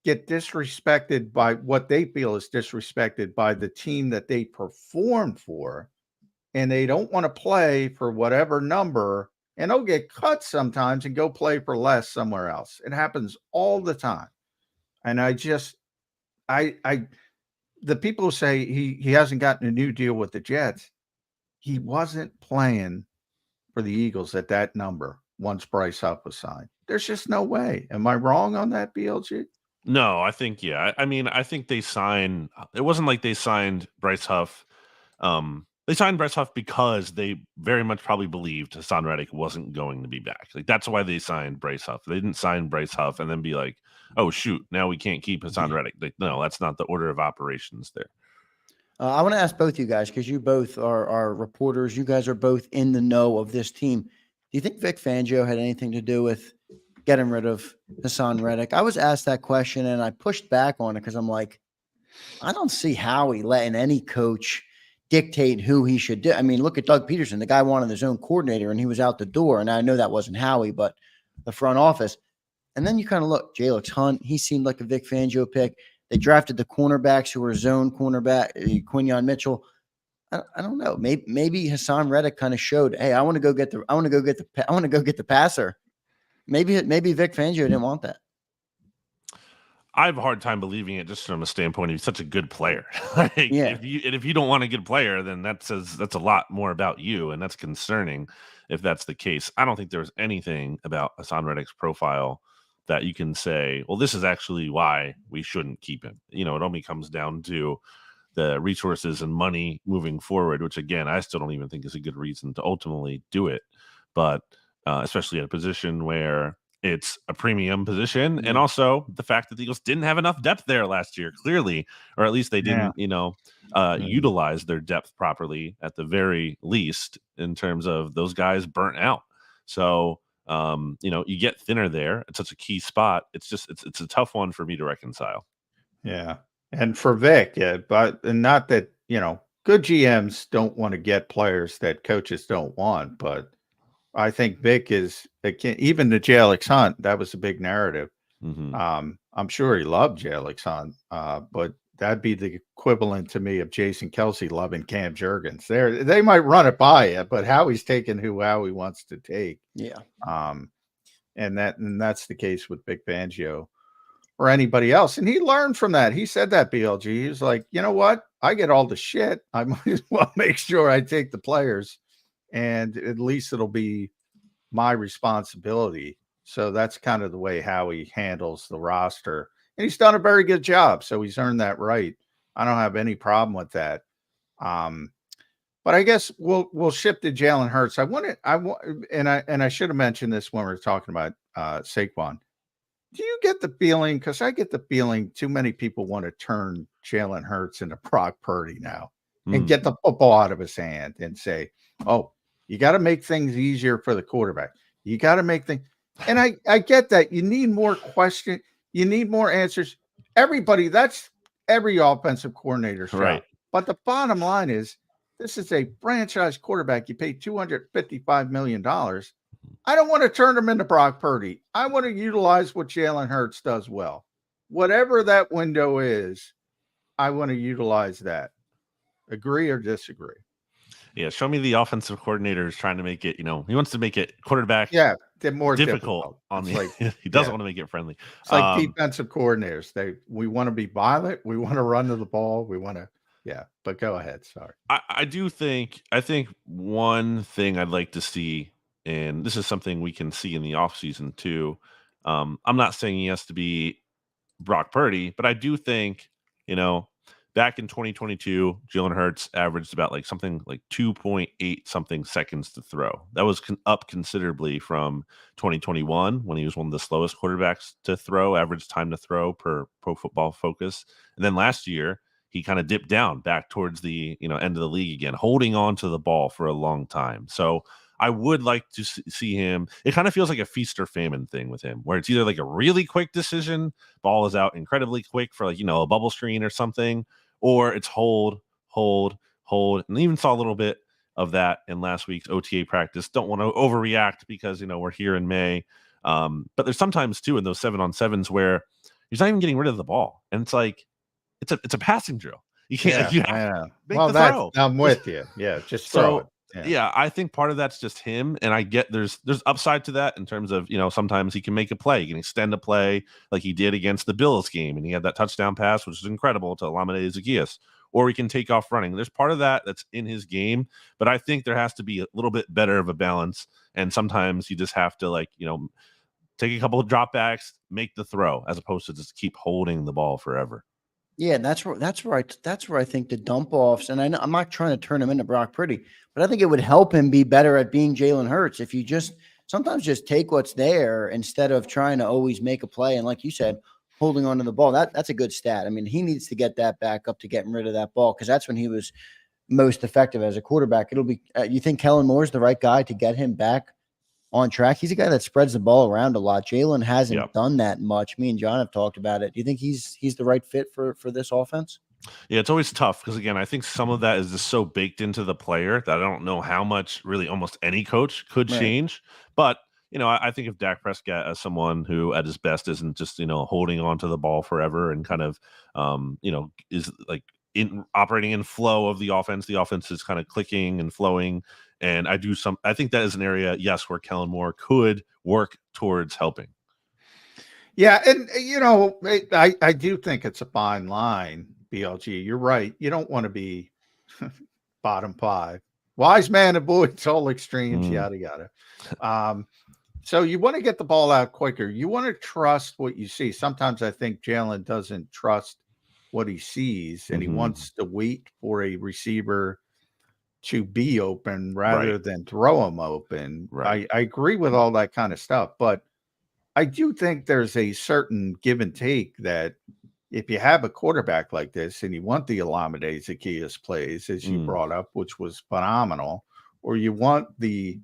get disrespected by what they feel is disrespected by the team that they performed for. And they don't want to play for whatever number, and they'll get cut sometimes and go play for less somewhere else. It happens all the time. And the people who say he hasn't gotten a new deal with the Jets, he wasn't playing for the Eagles at that number once Bryce Huff was signed. There's just no way. Am I wrong on that, BLG? No, I think, I mean, I think it wasn't like they signed Bryce Huff. They signed Bryce Huff because they very much probably believed Hassan Reddick wasn't going to be back. Like, that's why they signed Bryce Huff. They didn't sign Bryce Huff and then be like, oh, shoot, now we can't keep Hassan Reddick. Like, no, that's not the order of operations there. I want to ask both you guys, because you both are reporters. You guys are both in the know of this team. Do you think Vic Fangio had anything to do with getting rid of Hassan Reddick? I was asked that question, and I pushed back on it because I'm like, I don't see Howie letting any coach dictate who he should do. I mean, look at Doug Peterson. The guy wanted his own coordinator, and he was out the door. And I know that wasn't Howie, but the front office. And then you kind of look, Jalix Hunt, he seemed like a Vic Fangio pick. They drafted the cornerbacks who were zone cornerback, Quinyon Mitchell. I don't know. Maybe Hassan Reddick kind of showed, hey, I want to go get the passer. Maybe Vic Fangio didn't want that. I have a hard time believing it just from a standpoint of he's such a good player. If you don't want a good player, then that's a lot more about you, and that's concerning if that's the case. I don't think there was anything about Hassan Reddick's profile that you can say, well, this is actually why we shouldn't keep him. It only comes down to the resources and money moving forward, which, again, I still don't even think is a good reason to ultimately do it. But especially in a position where it's a premium position, and also the fact that the Eagles didn't have enough depth there last year, clearly, or at least they didn't, utilize their depth properly at the very least in terms of those guys burnt out. So, you get thinner there. It's such a key spot. It's a tough one for me to reconcile. Yeah. And for Vic, but not that, good GMs don't want to get players that coaches don't want, but I think Vic is, even the Jalix Hunt, that was a big narrative. Mm-hmm. I'm sure he loved Jalix Hunt, but that'd be the equivalent to me of Jason Kelsey loving Cam Jurgens. They might run it by you, but Howie's taking who Howie wants to take. Yeah. And that's the case with Vic Fangio or anybody else. And he learned from that. He said that, BLG. He was like, you know what? I get all the shit. I might as well make sure I take the players, and at least it'll be my responsibility. So that's kind of the way Howie handles the roster. And he's done a very good job. So he's earned that right. I don't have any problem with that. But I guess we'll shift to Jalen Hurts. I should have mentioned this when we were talking about Saquon. Do you get the feeling? Because I get the feeling too many people want to turn Jalen Hurts into Brock Purdy now and get the football out of his hand and say, "Oh, you got to make things easier for the quarterback. You got to make things." And I get that you need more questions, you need more answers. Everybody, that's every offensive coordinator's job. Right. But the bottom line is, this is a franchise quarterback. You pay $255 million. I don't want to turn him into Brock Purdy. I want to utilize what Jalen Hurts does well. Whatever that window is, I want to utilize that. Agree or disagree? Yeah, show me the offensive coordinator is trying to make it, he wants to make it quarterback more difficult on the he doesn't want to make it friendly. It's like defensive coordinators. We want to be violent, we want to run to the ball, we want to but go ahead. Sorry. I think one thing I'd like to see, and this is something we can see in the offseason too. I'm not saying he has to be Brock Purdy, but I do think, back in 2022, Jalen Hurts averaged about something like 2.8 something seconds to throw. That was up considerably from 2021 when he was one of the slowest quarterbacks to throw, average time to throw per Pro Football Focus. And then last year, he kind of dipped down back towards the end of the league again, holding on to the ball for a long time. So I would like to see him. It kind of feels like a feast or famine thing with him, where it's either like a really quick decision, ball is out incredibly quick for a bubble screen or something, or it's hold. And even saw a little bit of that in last week's OTA practice. Don't want to overreact because, we're here in May. But there's sometimes too in those 7-on-7s where he's not even getting rid of the ball. And it's like, it's a passing drill. You can't. Make the throw. I'm with you. Yeah, just throw it. Yeah, I think part of that's just him, and I get there's upside to that in terms of sometimes he can make a play, he can extend a play like he did against the Bills game, and he had that touchdown pass, which is incredible, to Olamide Zaccheaus, or he can take off running. There's part of that that's in his game, but I think there has to be a little bit better of a balance, and sometimes you just have to take a couple of dropbacks, make the throw, as opposed to just keep holding the ball forever. Yeah, that's where I think the dump offs, and I'm not trying to turn him into Brock Purdy, but I think it would help him be better at being Jalen Hurts if you sometimes just take what's there instead of trying to always make a play. And like you said, holding on to the ball, that's a good stat. I mean, he needs to get that back up to getting rid of that ball, because that's when he was most effective as a quarterback. It'll be you think Kellen Moore's the right guy to get him back on track? He's a guy that spreads the ball around a lot. Jalen hasn't done that much. Me and John have talked about it. Do you think he's the right fit for this offense? Yeah, it's always tough because, again, I think some of that is just so baked into the player that I don't know how much really almost any coach could change. But, I think if Dak Prescott, as someone who at his best isn't just, holding on to the ball forever and kind of, is operating in flow of the offense is kind of clicking and flowing. And I think that is an area, yes, where Kellen Moore could work towards helping. Yeah. And, I do think it's a fine line, BLG. You're right. You don't want to be bottom five. Wise man avoids all extremes, yada, yada. So you want to get the ball out quicker. You want to trust what you see. Sometimes I think Jalen doesn't trust what he sees, and he wants to wait for a receiver to be open rather than throw him open. I agree with all that kind of stuff, but I do think there's a certain give and take that if you have a quarterback like this and you want the Olamide Zaccheaus plays, as you brought up, which was phenomenal, or you want the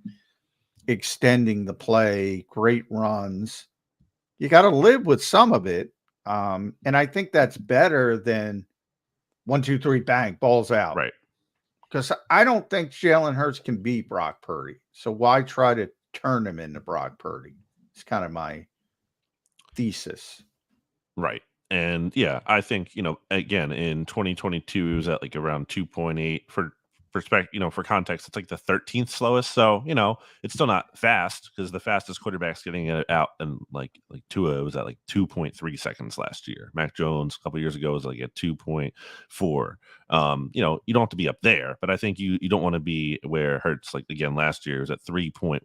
extending the play, great runs, you got to live with some of it. And I think that's better than 1, 2, 3, bang, balls out. Right. Because I don't think Jalen Hurts can beat Brock Purdy. So why try to turn him into Brock Purdy? It's kind of my thesis. Right. And yeah, I think, again, in 2022, it was at around 2.8 for context, it's the 13th slowest. So, it's still not fast because the fastest quarterback's getting it out. And like Tua was at 2.3 seconds last year. Mac Jones a couple years ago was at 2.4. You know, you don't have to be up there, but I think you don't want to be where Hurts, like again last year, was at 3.1.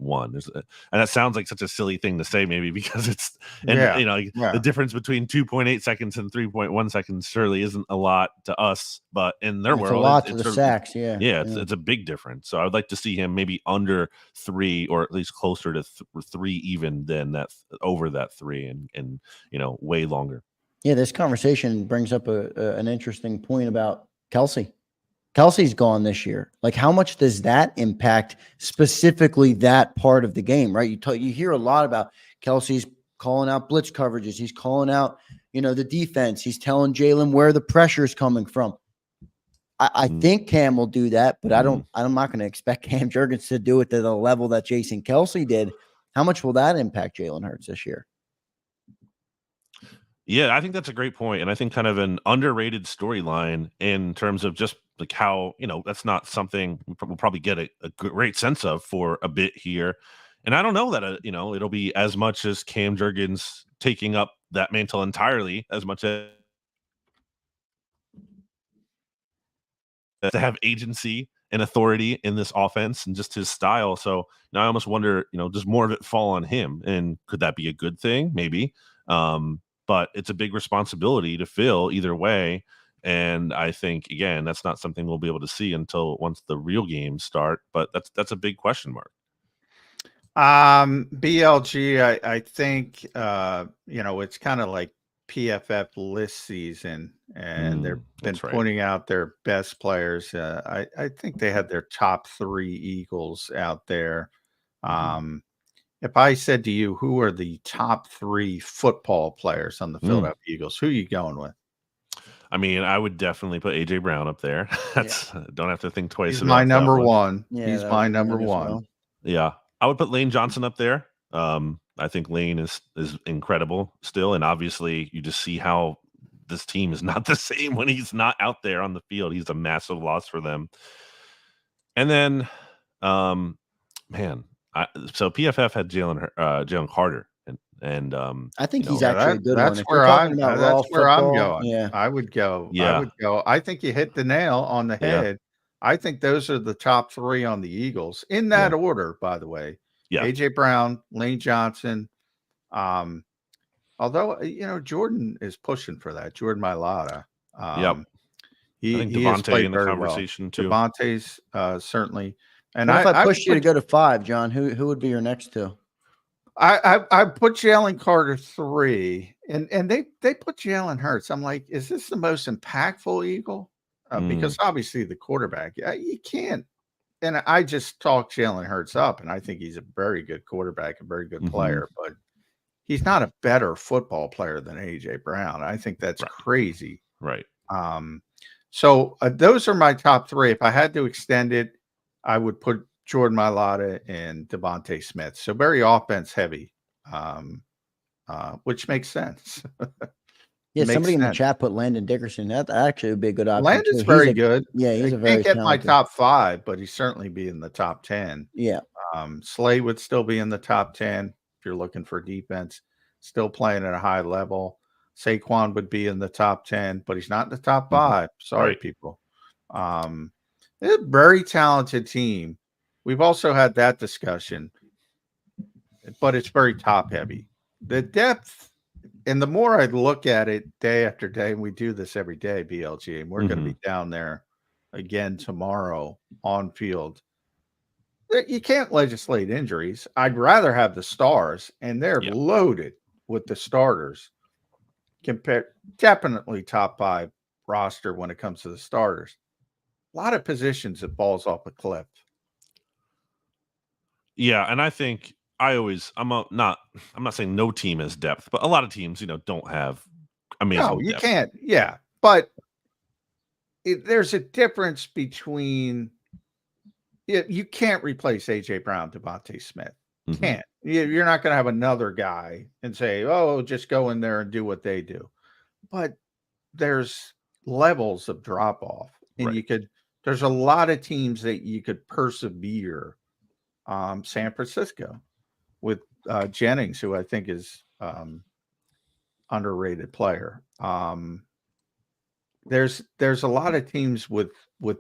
And that sounds like such a silly thing to say, maybe because it's you know the difference between 2.8 seconds and 3.1 seconds surely isn't a lot to us, but in their world, a lot to it's the sacks. Yeah, it's a big difference. So I would like to see him maybe under 3, or at least closer to 3 even than that, over that 3, and you know, way longer. Yeah, this conversation brings up an interesting point about Kelsey. Kelsey's gone this year. Like, how much does that impact specifically that part of the game, right? You hear a lot about Kelsey's calling out blitz coverages. He's calling out, you know, the defense. He's telling Jalen where the pressure is coming from. I think Cam will do that, but I'm not going to expect Cam Jurgens to do it to the level that Jason Kelsey did. How much will that impact Jalen Hurts this year? Yeah, I think that's a great point, and I think kind of an underrated storyline in terms of just like how, you know, that's not something we'll probably get a great sense of for a bit here. And I don't know that you know, it'll be as much as Cam Jurgens taking up that mantle entirely, as much as to have agency and authority in this offense and just his style. So now I almost wonder, you know, does more of it fall on him, and could that be a good thing? Maybe. But it's a big responsibility to fill either way. And I think, again, that's not something we'll be able to see until once the real games start. But that's a big question mark. BLG, I think, you know, it's kind of like PFF list season, and they've been pointing out their best players. I think they had their top 3 Eagles out there. If I said to you, who are the top 3 football players on the Philadelphia Eagles, who are you going with? I mean, I would definitely put AJ Brown up there. That's don't have to think twice. He's about my number that one. Yeah, he's my number one. Well. Yeah, I would put Lane Johnson up there. I think Lane is incredible still, and obviously you just see how this team is not the same when he's not out there on the field. He's a massive loss for them. And then, man. So PFF had Jalen Carter, and I think he's know, actually a good that's one. Where I'm football, going. Yeah, I would go. Yeah. I would go. I think you hit the nail on the head. I think those are the top 3 on the Eagles in that order. By the way, AJ Brown, Lane Johnson. Although you know, Jordan is pushing for that. Jordan Mailata. He I think Devontae in the conversation too. Devontae's certainly. And if I pushed you to go to 5, John, who would be your next 2? I put Jalen Carter 3, and they put Jalen Hurts. I'm like, is this the most impactful Eagle? Because obviously the quarterback, you can't. And I just talked Jalen Hurts up, and I think he's a very good quarterback, a very good player, but he's not a better football player than AJ Brown. I think that's crazy. Right. So those are my top 3. If I had to extend it, I would put Jordan Mailata and Devontae Smith. So very offense heavy, which makes sense. Somebody in the chat put Landon Dickerson. That actually would be a good option. Landon's very good. Yeah, he's a I very can't get my talented. top 5, but he'd certainly be in the top 10. Yeah. Slay would still be in the top 10 if you're looking for defense. Still playing at a high level. Saquon would be in the top 10, but he's not in the top 5. Sorry, people. They're a very talented team. We've also had that discussion, but it's very top heavy. The depth, and the more I look at it day after day, and we do this every day, BLG, and we're going to be down there again tomorrow on field. You can't legislate injuries. I'd rather have the stars, and they're loaded with the starters. Compared, definitely top 5 roster when it comes to the starters. A lot of positions that balls off a cliff. Yeah, and I think I'm not saying no team has depth, but a lot of teams, you know, don't have amazing. No, you depth. can't. Yeah, but there's a difference between. You can't replace AJ Brown, Devontae Smith. Can't. You're not going to have another guy and say, "Oh, just go in there and do what they do." But there's levels of drop off, and there's a lot of teams that you could persevere. San Francisco with Jennings, who I think is underrated player. there's a lot of teams with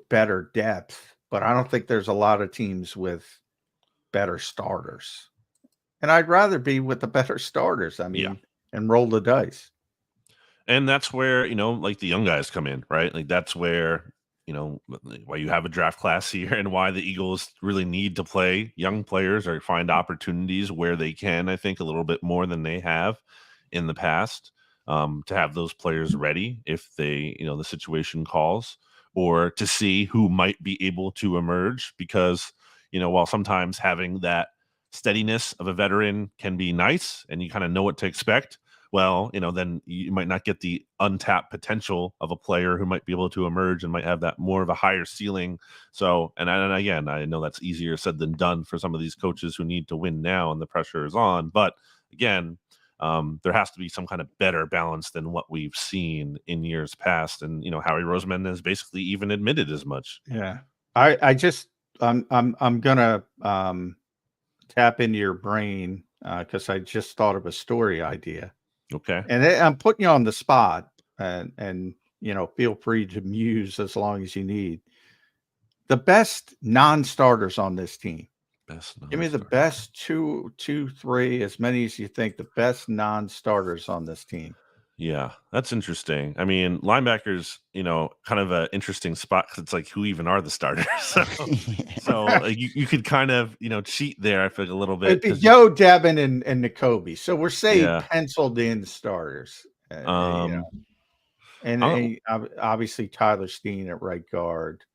better depth, but I don't think there's a lot of teams with better starters. And I'd rather be with the better starters. I mean, and roll the dice. And that's where, like the young guys come in, right? Like that's where, why you have a draft class here and why the Eagles really need to play young players or find opportunities where they can, I think, a little bit more than they have in the past, to have those players ready if they, the situation calls, or to see who might be able to emerge. Because, while sometimes having that steadiness of a veteran can be nice and you kind of know what to expect, well, then you might not get the untapped potential of a player who might be able to emerge and might have that more of a higher ceiling. So, and again, I know that's easier said than done for some of these coaches who need to win now and the pressure is on. But again, there has to be some kind of better balance than what we've seen in years past. And, Howie Roseman has basically even admitted as much. Yeah. I'm gonna tap into your brain because I just thought of a story idea. Okay. And I'm putting you on the spot, and feel free to muse as long as you need. The best non-starters on this team. Give me the best two, three, as many as you think. The best non-starters on this team. Yeah, that's interesting. I mean, linebackers, kind of an interesting spot because it's like, who even are the starters? So you could kind of, cheat there, I feel, a little bit. Devin, and Nakobe. So we're saying penciled in starters. And obviously Tyler Steen at right guard.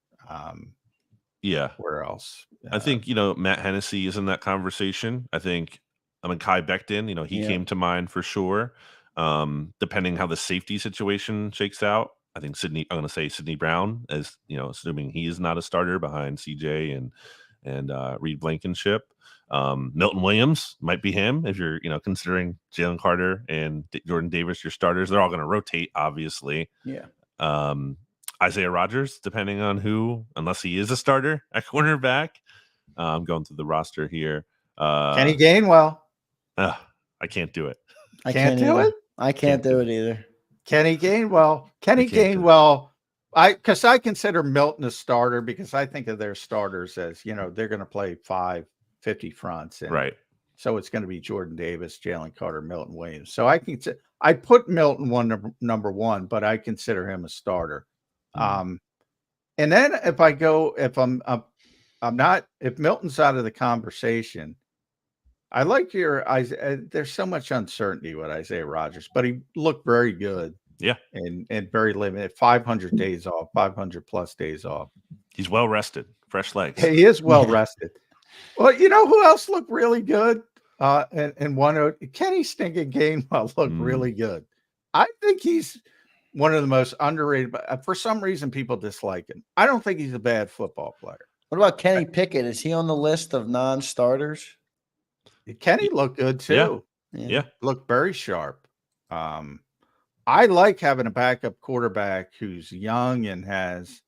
Where else? I think, Matt Hennessy is in that conversation. I think, Kai Becton, he came to mind for sure. Depending how the safety situation shakes out, I think I'm going to say Sidney Brown, as assuming he is not a starter behind CJ and Reed Blankenship. Milton Williams might be him if you're considering Jalen Carter and Jordan Davis your starters. They're all going to rotate, obviously. Isaiah Rodgers, depending on who, unless he is a starter at cornerback. I'm going through the roster here. Kenny Gainwell. I can't do it. I can't do it. I can't do it either. Kenny Gainwell. Because I consider Milton a starter because I think of their starters as, they're going to play 5-50 fronts. And right. So it's going to be Jordan Davis, Jalen Carter, Milton Williams. So I put Milton number one, but I consider him a starter. And then if Milton's out of the conversation, I like there's so much uncertainty with Isaiah Rodgers, but he looked very good. Yeah. And very limited, 500 days off, 500 plus days off. He's well rested, fresh legs. He is well rested. Well, who else looked really good? Kenny Stinking Gainwell looked really good. I think he's one of the most underrated, but for some reason people dislike him. I don't think he's a bad football player. What about Kenny Pickett? Is he on the list of non-starters? Kenny looked good too. Yeah. Looked very sharp. I like having a backup quarterback who's young and has,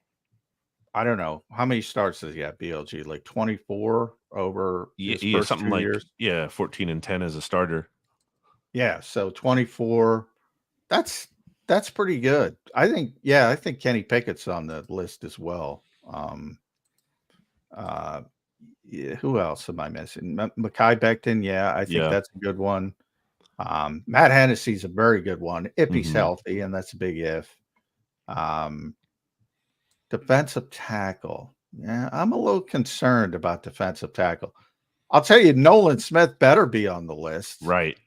I don't know, how many starts does he have, BLG? Like 24 over his first something 2 like years? 14 and 10 as a starter. Yeah, so 24. That's pretty good. I think Kenny Pickett's on the list as well. Who else am I missing? Mekhi Becton. Yeah, I think that's a good one. Matt Hennessy's a very good one if he's healthy, and that's a big if. Defensive tackle. Yeah, I'm a little concerned about defensive tackle. I'll tell you, Nolan Smith better be on the list. Right.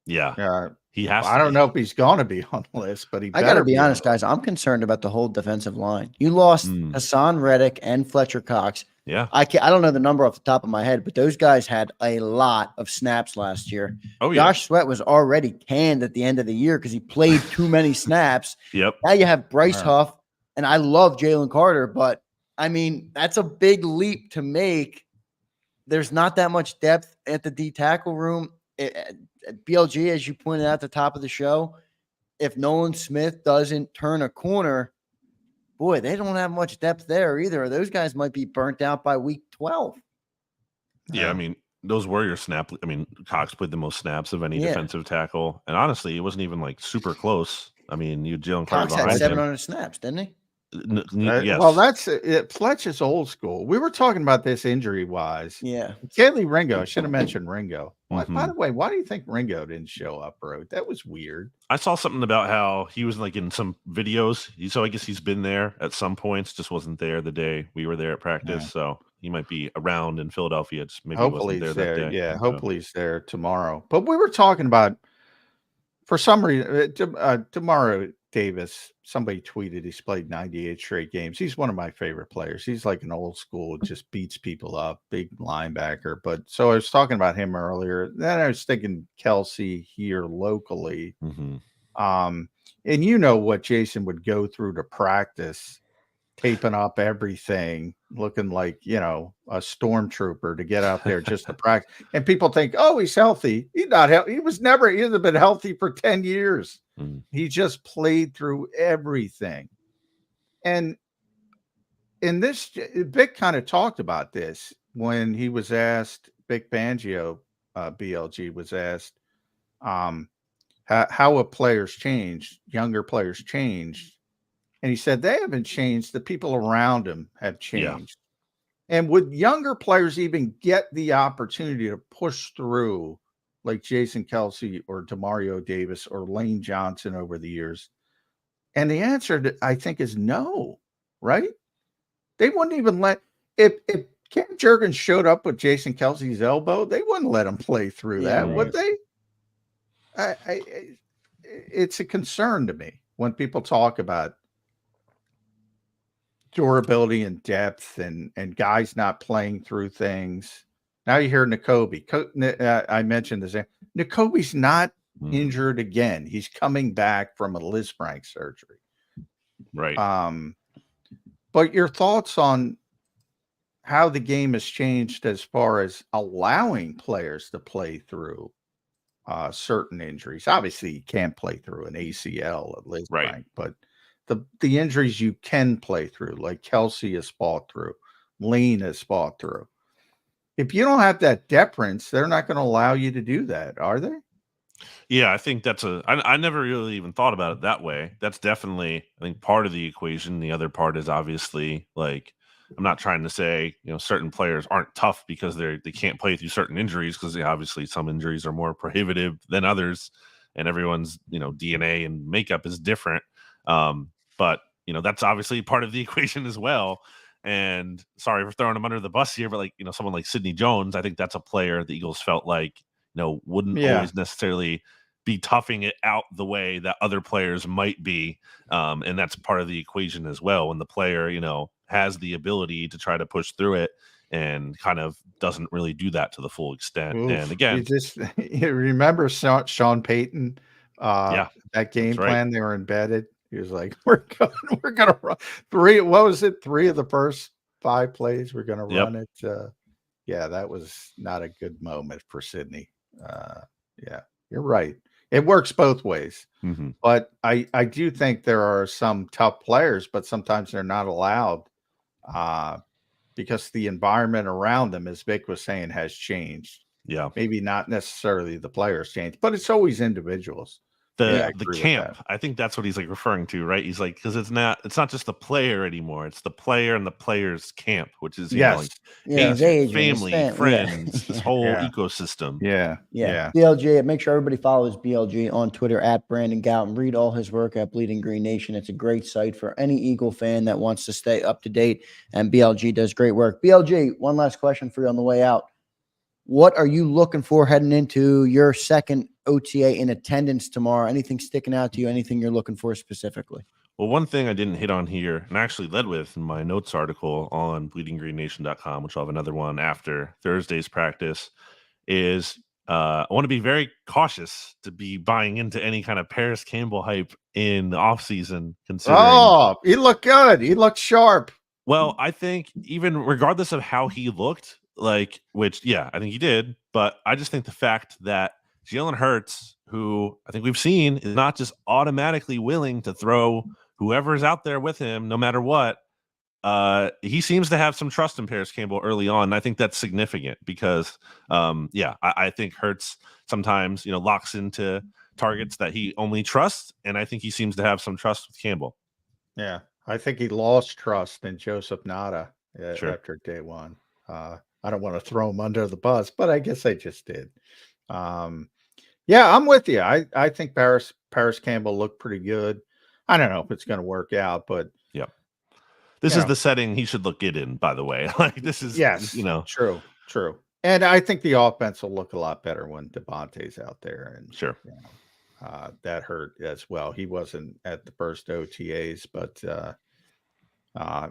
Yeah. He has. I don't know if he's going to be on the list, but I got to be honest, guys. I'm concerned about the whole defensive line. You lost Hassan Reddick and Fletcher Cox. Yeah. I don't know the number off the top of my head, but those guys had a lot of snaps last year. Oh, yeah. Josh Sweat was already canned at the end of the year because he played too many snaps. Yep. Now you have Bryce Huff, and I love Jalen Carter, but I mean, that's a big leap to make. There's not that much depth at the D tackle room. BLG, as you pointed out at the top of the show, if Nolan Smith doesn't turn a corner, boy, they don't have much depth there either. Those guys might be burnt out by week 12. Yeah, I mean, those Warrior Cox played the most snaps of any defensive tackle. And honestly, it wasn't even like super close I mean, you Jalen Cox Carter had behind him. 700 snaps, didn't he? Yes. Well, that's it. Fletch is old school. We were talking about this injury wise. Yeah. Kaylee Ringo. I should have mentioned Ringo. By Mhm. the way, why do you think Ringo didn't show up, bro? That was weird. I saw something about how he was like in some videos. So I guess he's been there at some points, just wasn't there the day we were there at practice. Yeah. So he might be around in Philadelphia. Just maybe Hopefully wasn't he's there that there. day. Yeah, So, hopefully he's there tomorrow. But we were talking about, for some reason, tomorrow Davis, somebody tweeted he's played 98 straight games. He's one of my favorite players. He's like an old school, just beats people up, big linebacker. But so I was talking about him earlier. Then I was thinking Kelsey here locally. mhm. And you know what Jason would go through to practice, taping up everything, looking like, you know, a stormtrooper to get out there just to practice. And people think, oh, he's healthy. He's not healthy. He hasn't been healthy for 10 years. Mm. He just played through everything. And in this, Vic kind of talked about this when he was asked, Vic Fangio, BLG was asked, how have players changed, younger players changed. And he said they haven't changed. The people around him have changed. Yeah. And would younger players even get the opportunity to push through like Jason Kelsey or Demario Davis or Lane Johnson over the years? And the answer, I think, is no, right? They wouldn't even let, if Cam Jurgens showed up with Jason Kelsey's elbow, they wouldn't let him play through that, would they? It's a concern to me when people talk about durability and depth and guys not playing through things. Now you hear Nakobe. I mentioned this. Nakobe's not injured again. He's coming back from a Lisfranc surgery. Right. But your thoughts on how the game has changed as far as allowing players to play through certain injuries. Obviously, you can't play through an ACL at Lisfranc, right, but the injuries you can play through, like Kelsey has fought through, Lane has fought through. If you don't have that deference, they're not going to allow you to do that, are they? Yeah, I think I never really even thought about it that way. That's definitely, I think, part of the equation. The other part is obviously, like, I'm not trying to say, you know, certain players aren't tough because they can't play through certain injuries, because obviously some injuries are more prohibitive than others, and everyone's, you know, DNA and makeup is different. But, you know, that's obviously part of the equation as well. And sorry for throwing him under the bus here, but, like, you know, someone like Sidney Jones, I think that's a player the Eagles felt like, you know, wouldn't always necessarily be toughing it out the way that other players might be. And that's part of the equation as well. When the player, you know, has the ability to try to push through it and kind of doesn't really do that to the full extent. Oof. And again, you remember Sean Payton, that game plan, they were embedded. He was like, we're going to run three. What was it? 3 of the first 5 plays. We're going to run it. Yeah, that was not a good moment for Sidney. Yeah, you're right. It works both ways. Mm-hmm. But I do think there are some tough players, but sometimes they're not allowed because the environment around them, as Vic was saying, has changed. Yeah. Maybe not necessarily the players changed, but it's always individuals. The camp, I think that's what he's like referring to, right? He's like, because it's not just the player anymore; it's the player and the player's camp, which is family, friends, this whole ecosystem. Yeah. BLG, make sure everybody follows BLG on Twitter at Brandon Gowton. Read all his work at Bleeding Green Nation. It's a great site for any Eagle fan that wants to stay up to date. And BLG does great work. BLG, one last question for you on the way out. What are you looking for heading into your second OTA in attendance tomorrow? Anything sticking out to you? Anything you're looking for specifically? Well, one thing I didn't hit on here, and I actually led with in my notes article on bleedinggreennation.com, which I'll have another one after Thursday's practice, is I want to be very cautious to be buying into any kind of Paris Campbell hype in the offseason. Oh, he looked good. He looked sharp. Well, I think even regardless of how he looked, I think he did, but I just think the fact that Jalen Hurts, who I think we've seen is not just automatically willing to throw whoever's out there with him, no matter what, he seems to have some trust in Paris Campbell early on. And I think that's significant because, I think Hurts sometimes, locks into targets that he only trusts, and I think he seems to have some trust with Campbell. Yeah, I think he lost trust in Joseph Nada Sure. after day one. I don't want to throw him under the bus, but I guess I just did. Yeah, I'm with you. I think Paris Campbell looked pretty good. I don't know if it's going to work out, but yeah, this is the setting he should look good in. By the way, like this is true. And I think the offense will look a lot better when Devontae's out there. And sure, that hurt as well. He wasn't at the first OTAs, but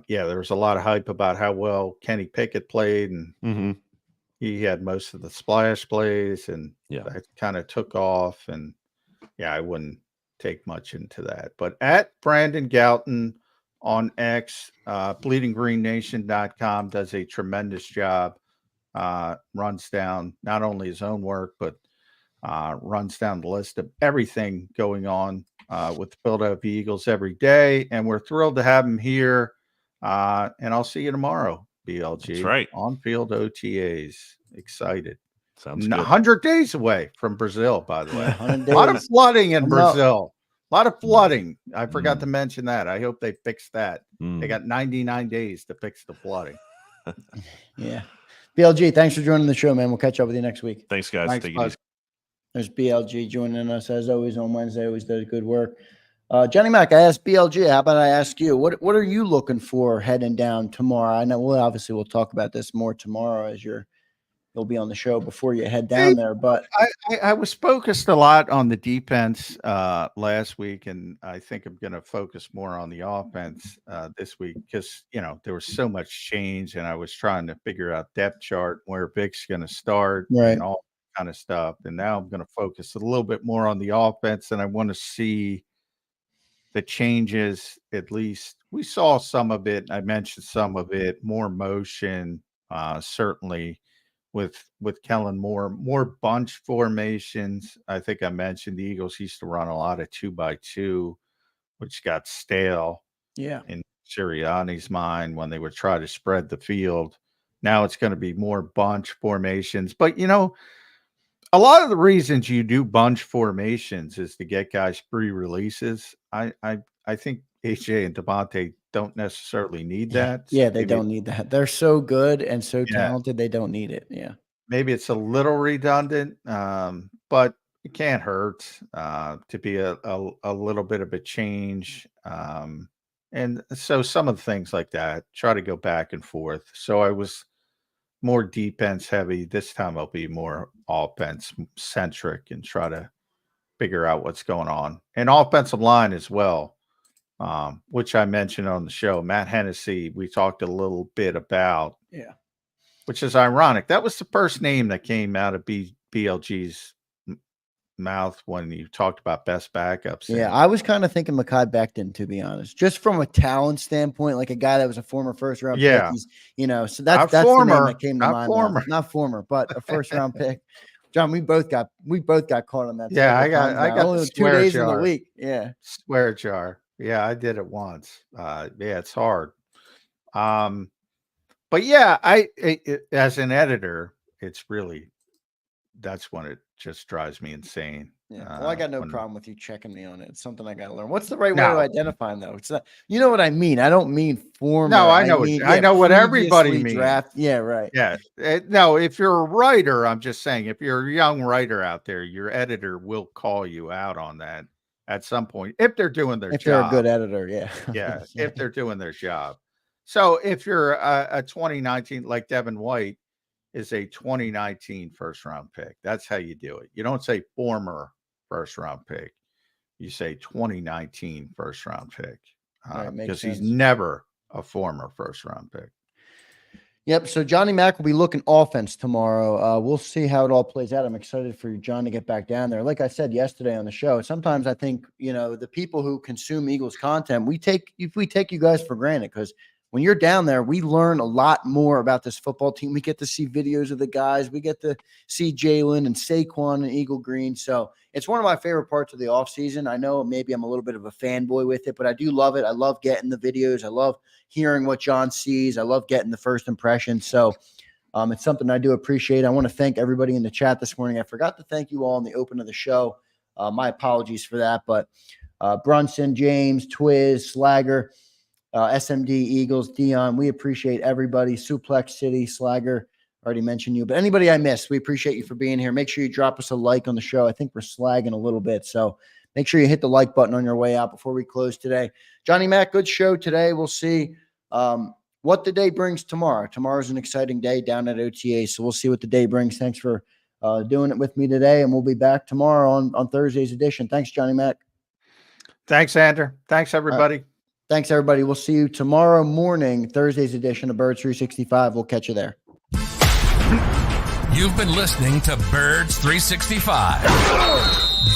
there was a lot of hype about how well Kenny Pickett played, and he had most of the splash plays, and that kind of took off. And I wouldn't take much into that. But at Brandon Gowton on X, bleedinggreennation.com does a tremendous job. Runs down not only his own work, but runs down the list of everything going on with the Philadelphia Eagles every day. And we're thrilled to have him here. And I'll see you tomorrow, BLG. That's right. On-field OTAs. Excited. Sounds good. 100 days away from Brazil, by the way. Yeah, a lot of flooding in Brazil. A lot of flooding. I forgot to mention that. I hope they fix that. They got 99 days to fix the flooding. Yeah. BLG, thanks for joining the show, man. We'll catch up with you next week. Thanks, guys. Thanks, Take it easy. There's BLG joining us as always on Wednesday. Always does good work. Johnny Mac, I asked BLG. How about I ask you? What are you looking for heading down tomorrow? I know we'll talk about this more tomorrow as you'll be on the show before you head down there. But I was focused a lot on the defense last week, and I think I'm going to focus more on the offense this week because there was so much change, and I was trying to figure out depth chart where Vic's going to start and all that kind of stuff. And now I'm going to focus a little bit more on the offense, and I want to see the changes. At least we saw some of it. I mentioned some of it. More motion, certainly. With Kellen Moore, more bunch formations. I think I mentioned the Eagles used to run a lot of 2x2, which got stale in Sirianni's mind when they would try to spread the field. Now it's going to be more bunch formations. But, a lot of the reasons you do bunch formations is to get guys free releases. I think AJ and Devontae don't necessarily need that. Yeah, they don't need that. They're so good and so talented. They don't need it. Yeah. Maybe it's a little redundant, but it can't hurt to be a little bit of a change. And so some of the things like that, try to go back and forth. So I was more defense heavy. This time I'll be more offense centric and try to figure out what's going on. And offensive line as well. Which I mentioned on the show, Matt Hennessy, we talked a little bit about, which is ironic. That was the first name that came out of BLG's mouth when you talked about best backups. Yeah, I was kind of thinking Mekhi Becton, to be honest, just from a talent standpoint, like a guy that was a former first round pick. So that's the name that came to mind. Not former, but a first round pick. John, we both got caught on that. Yeah, I got only 2 days in the week. Yeah, swear jar. Yeah, I did it once. It's hard. But as an editor, that's when it just drives me insane. Yeah. Well, I got no problem with you checking me on it. It's something I got to learn. What's the right way to identify them, though? It's not, you know what I mean? I don't mean former. No, I know. I know what everybody means. Yeah, right. Yeah. No, if you're a writer, I'm just saying, if you're a young writer out there, your editor will call you out on that at some point, if they're doing their job. If they're a good editor, yeah, if they're doing their job. So if you're a 2019, like Devin White is a 2019 first round pick, that's how you do it. You don't say former first round pick. You say 2019 first round pick because he's never a former first round pick. Yep. So Johnny Mac will be looking offense tomorrow. We'll see how it all plays out. I'm excited for John to get back down there. Like I said yesterday on the show, sometimes I think, the people who consume Eagles content, we take you guys for granted because when you're down there, we learn a lot more about this football team. We get to see videos of the guys. We get to see Jalen and Saquon and Eagle Green. So it's one of my favorite parts of the offseason. I know maybe I'm a little bit of a fanboy with it, but I do love it. I love getting the videos. I love hearing what John sees. I love getting the first impression. So it's something I do appreciate. I want to thank everybody in the chat this morning. I forgot to thank you all in the open of the show. My apologies for that. But Brunson, James, Twiz, Slagger, SMD, Eagles, Dion, we appreciate everybody. Suplex City, Slagger, already mentioned you. But anybody I missed, we appreciate you for being here. Make sure you drop us a like on the show. I think we're slagging a little bit. So make sure you hit the like button on your way out before we close today. Johnny Mac, good show today. We'll see what the day brings tomorrow. Tomorrow's an exciting day down at OTA, so we'll see what the day brings. Thanks for doing it with me today, and we'll be back tomorrow on Thursday's edition. Thanks, Johnny Mac. Thanks, Zander. Thanks, everybody. Thanks, everybody. We'll see you tomorrow morning, Thursday's edition of Birds 365. We'll catch you there. You've been listening to Birds 365,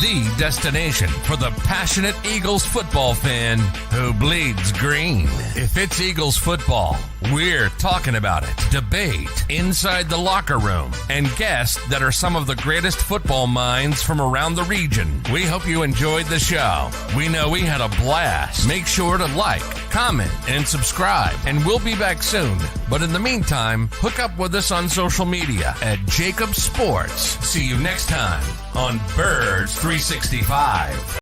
the destination for the passionate Eagles football fan who bleeds green. If it's Eagles football, we're talking about it. Debate inside the locker room and guests that are some of the greatest football minds from around the region. We hope you enjoyed the show. We know we had a blast. Make sure to like, comment, and subscribe, and we'll be back soon. But in the meantime, hook up with us on social media at JAKIB Sports. See you next time on Birds 365.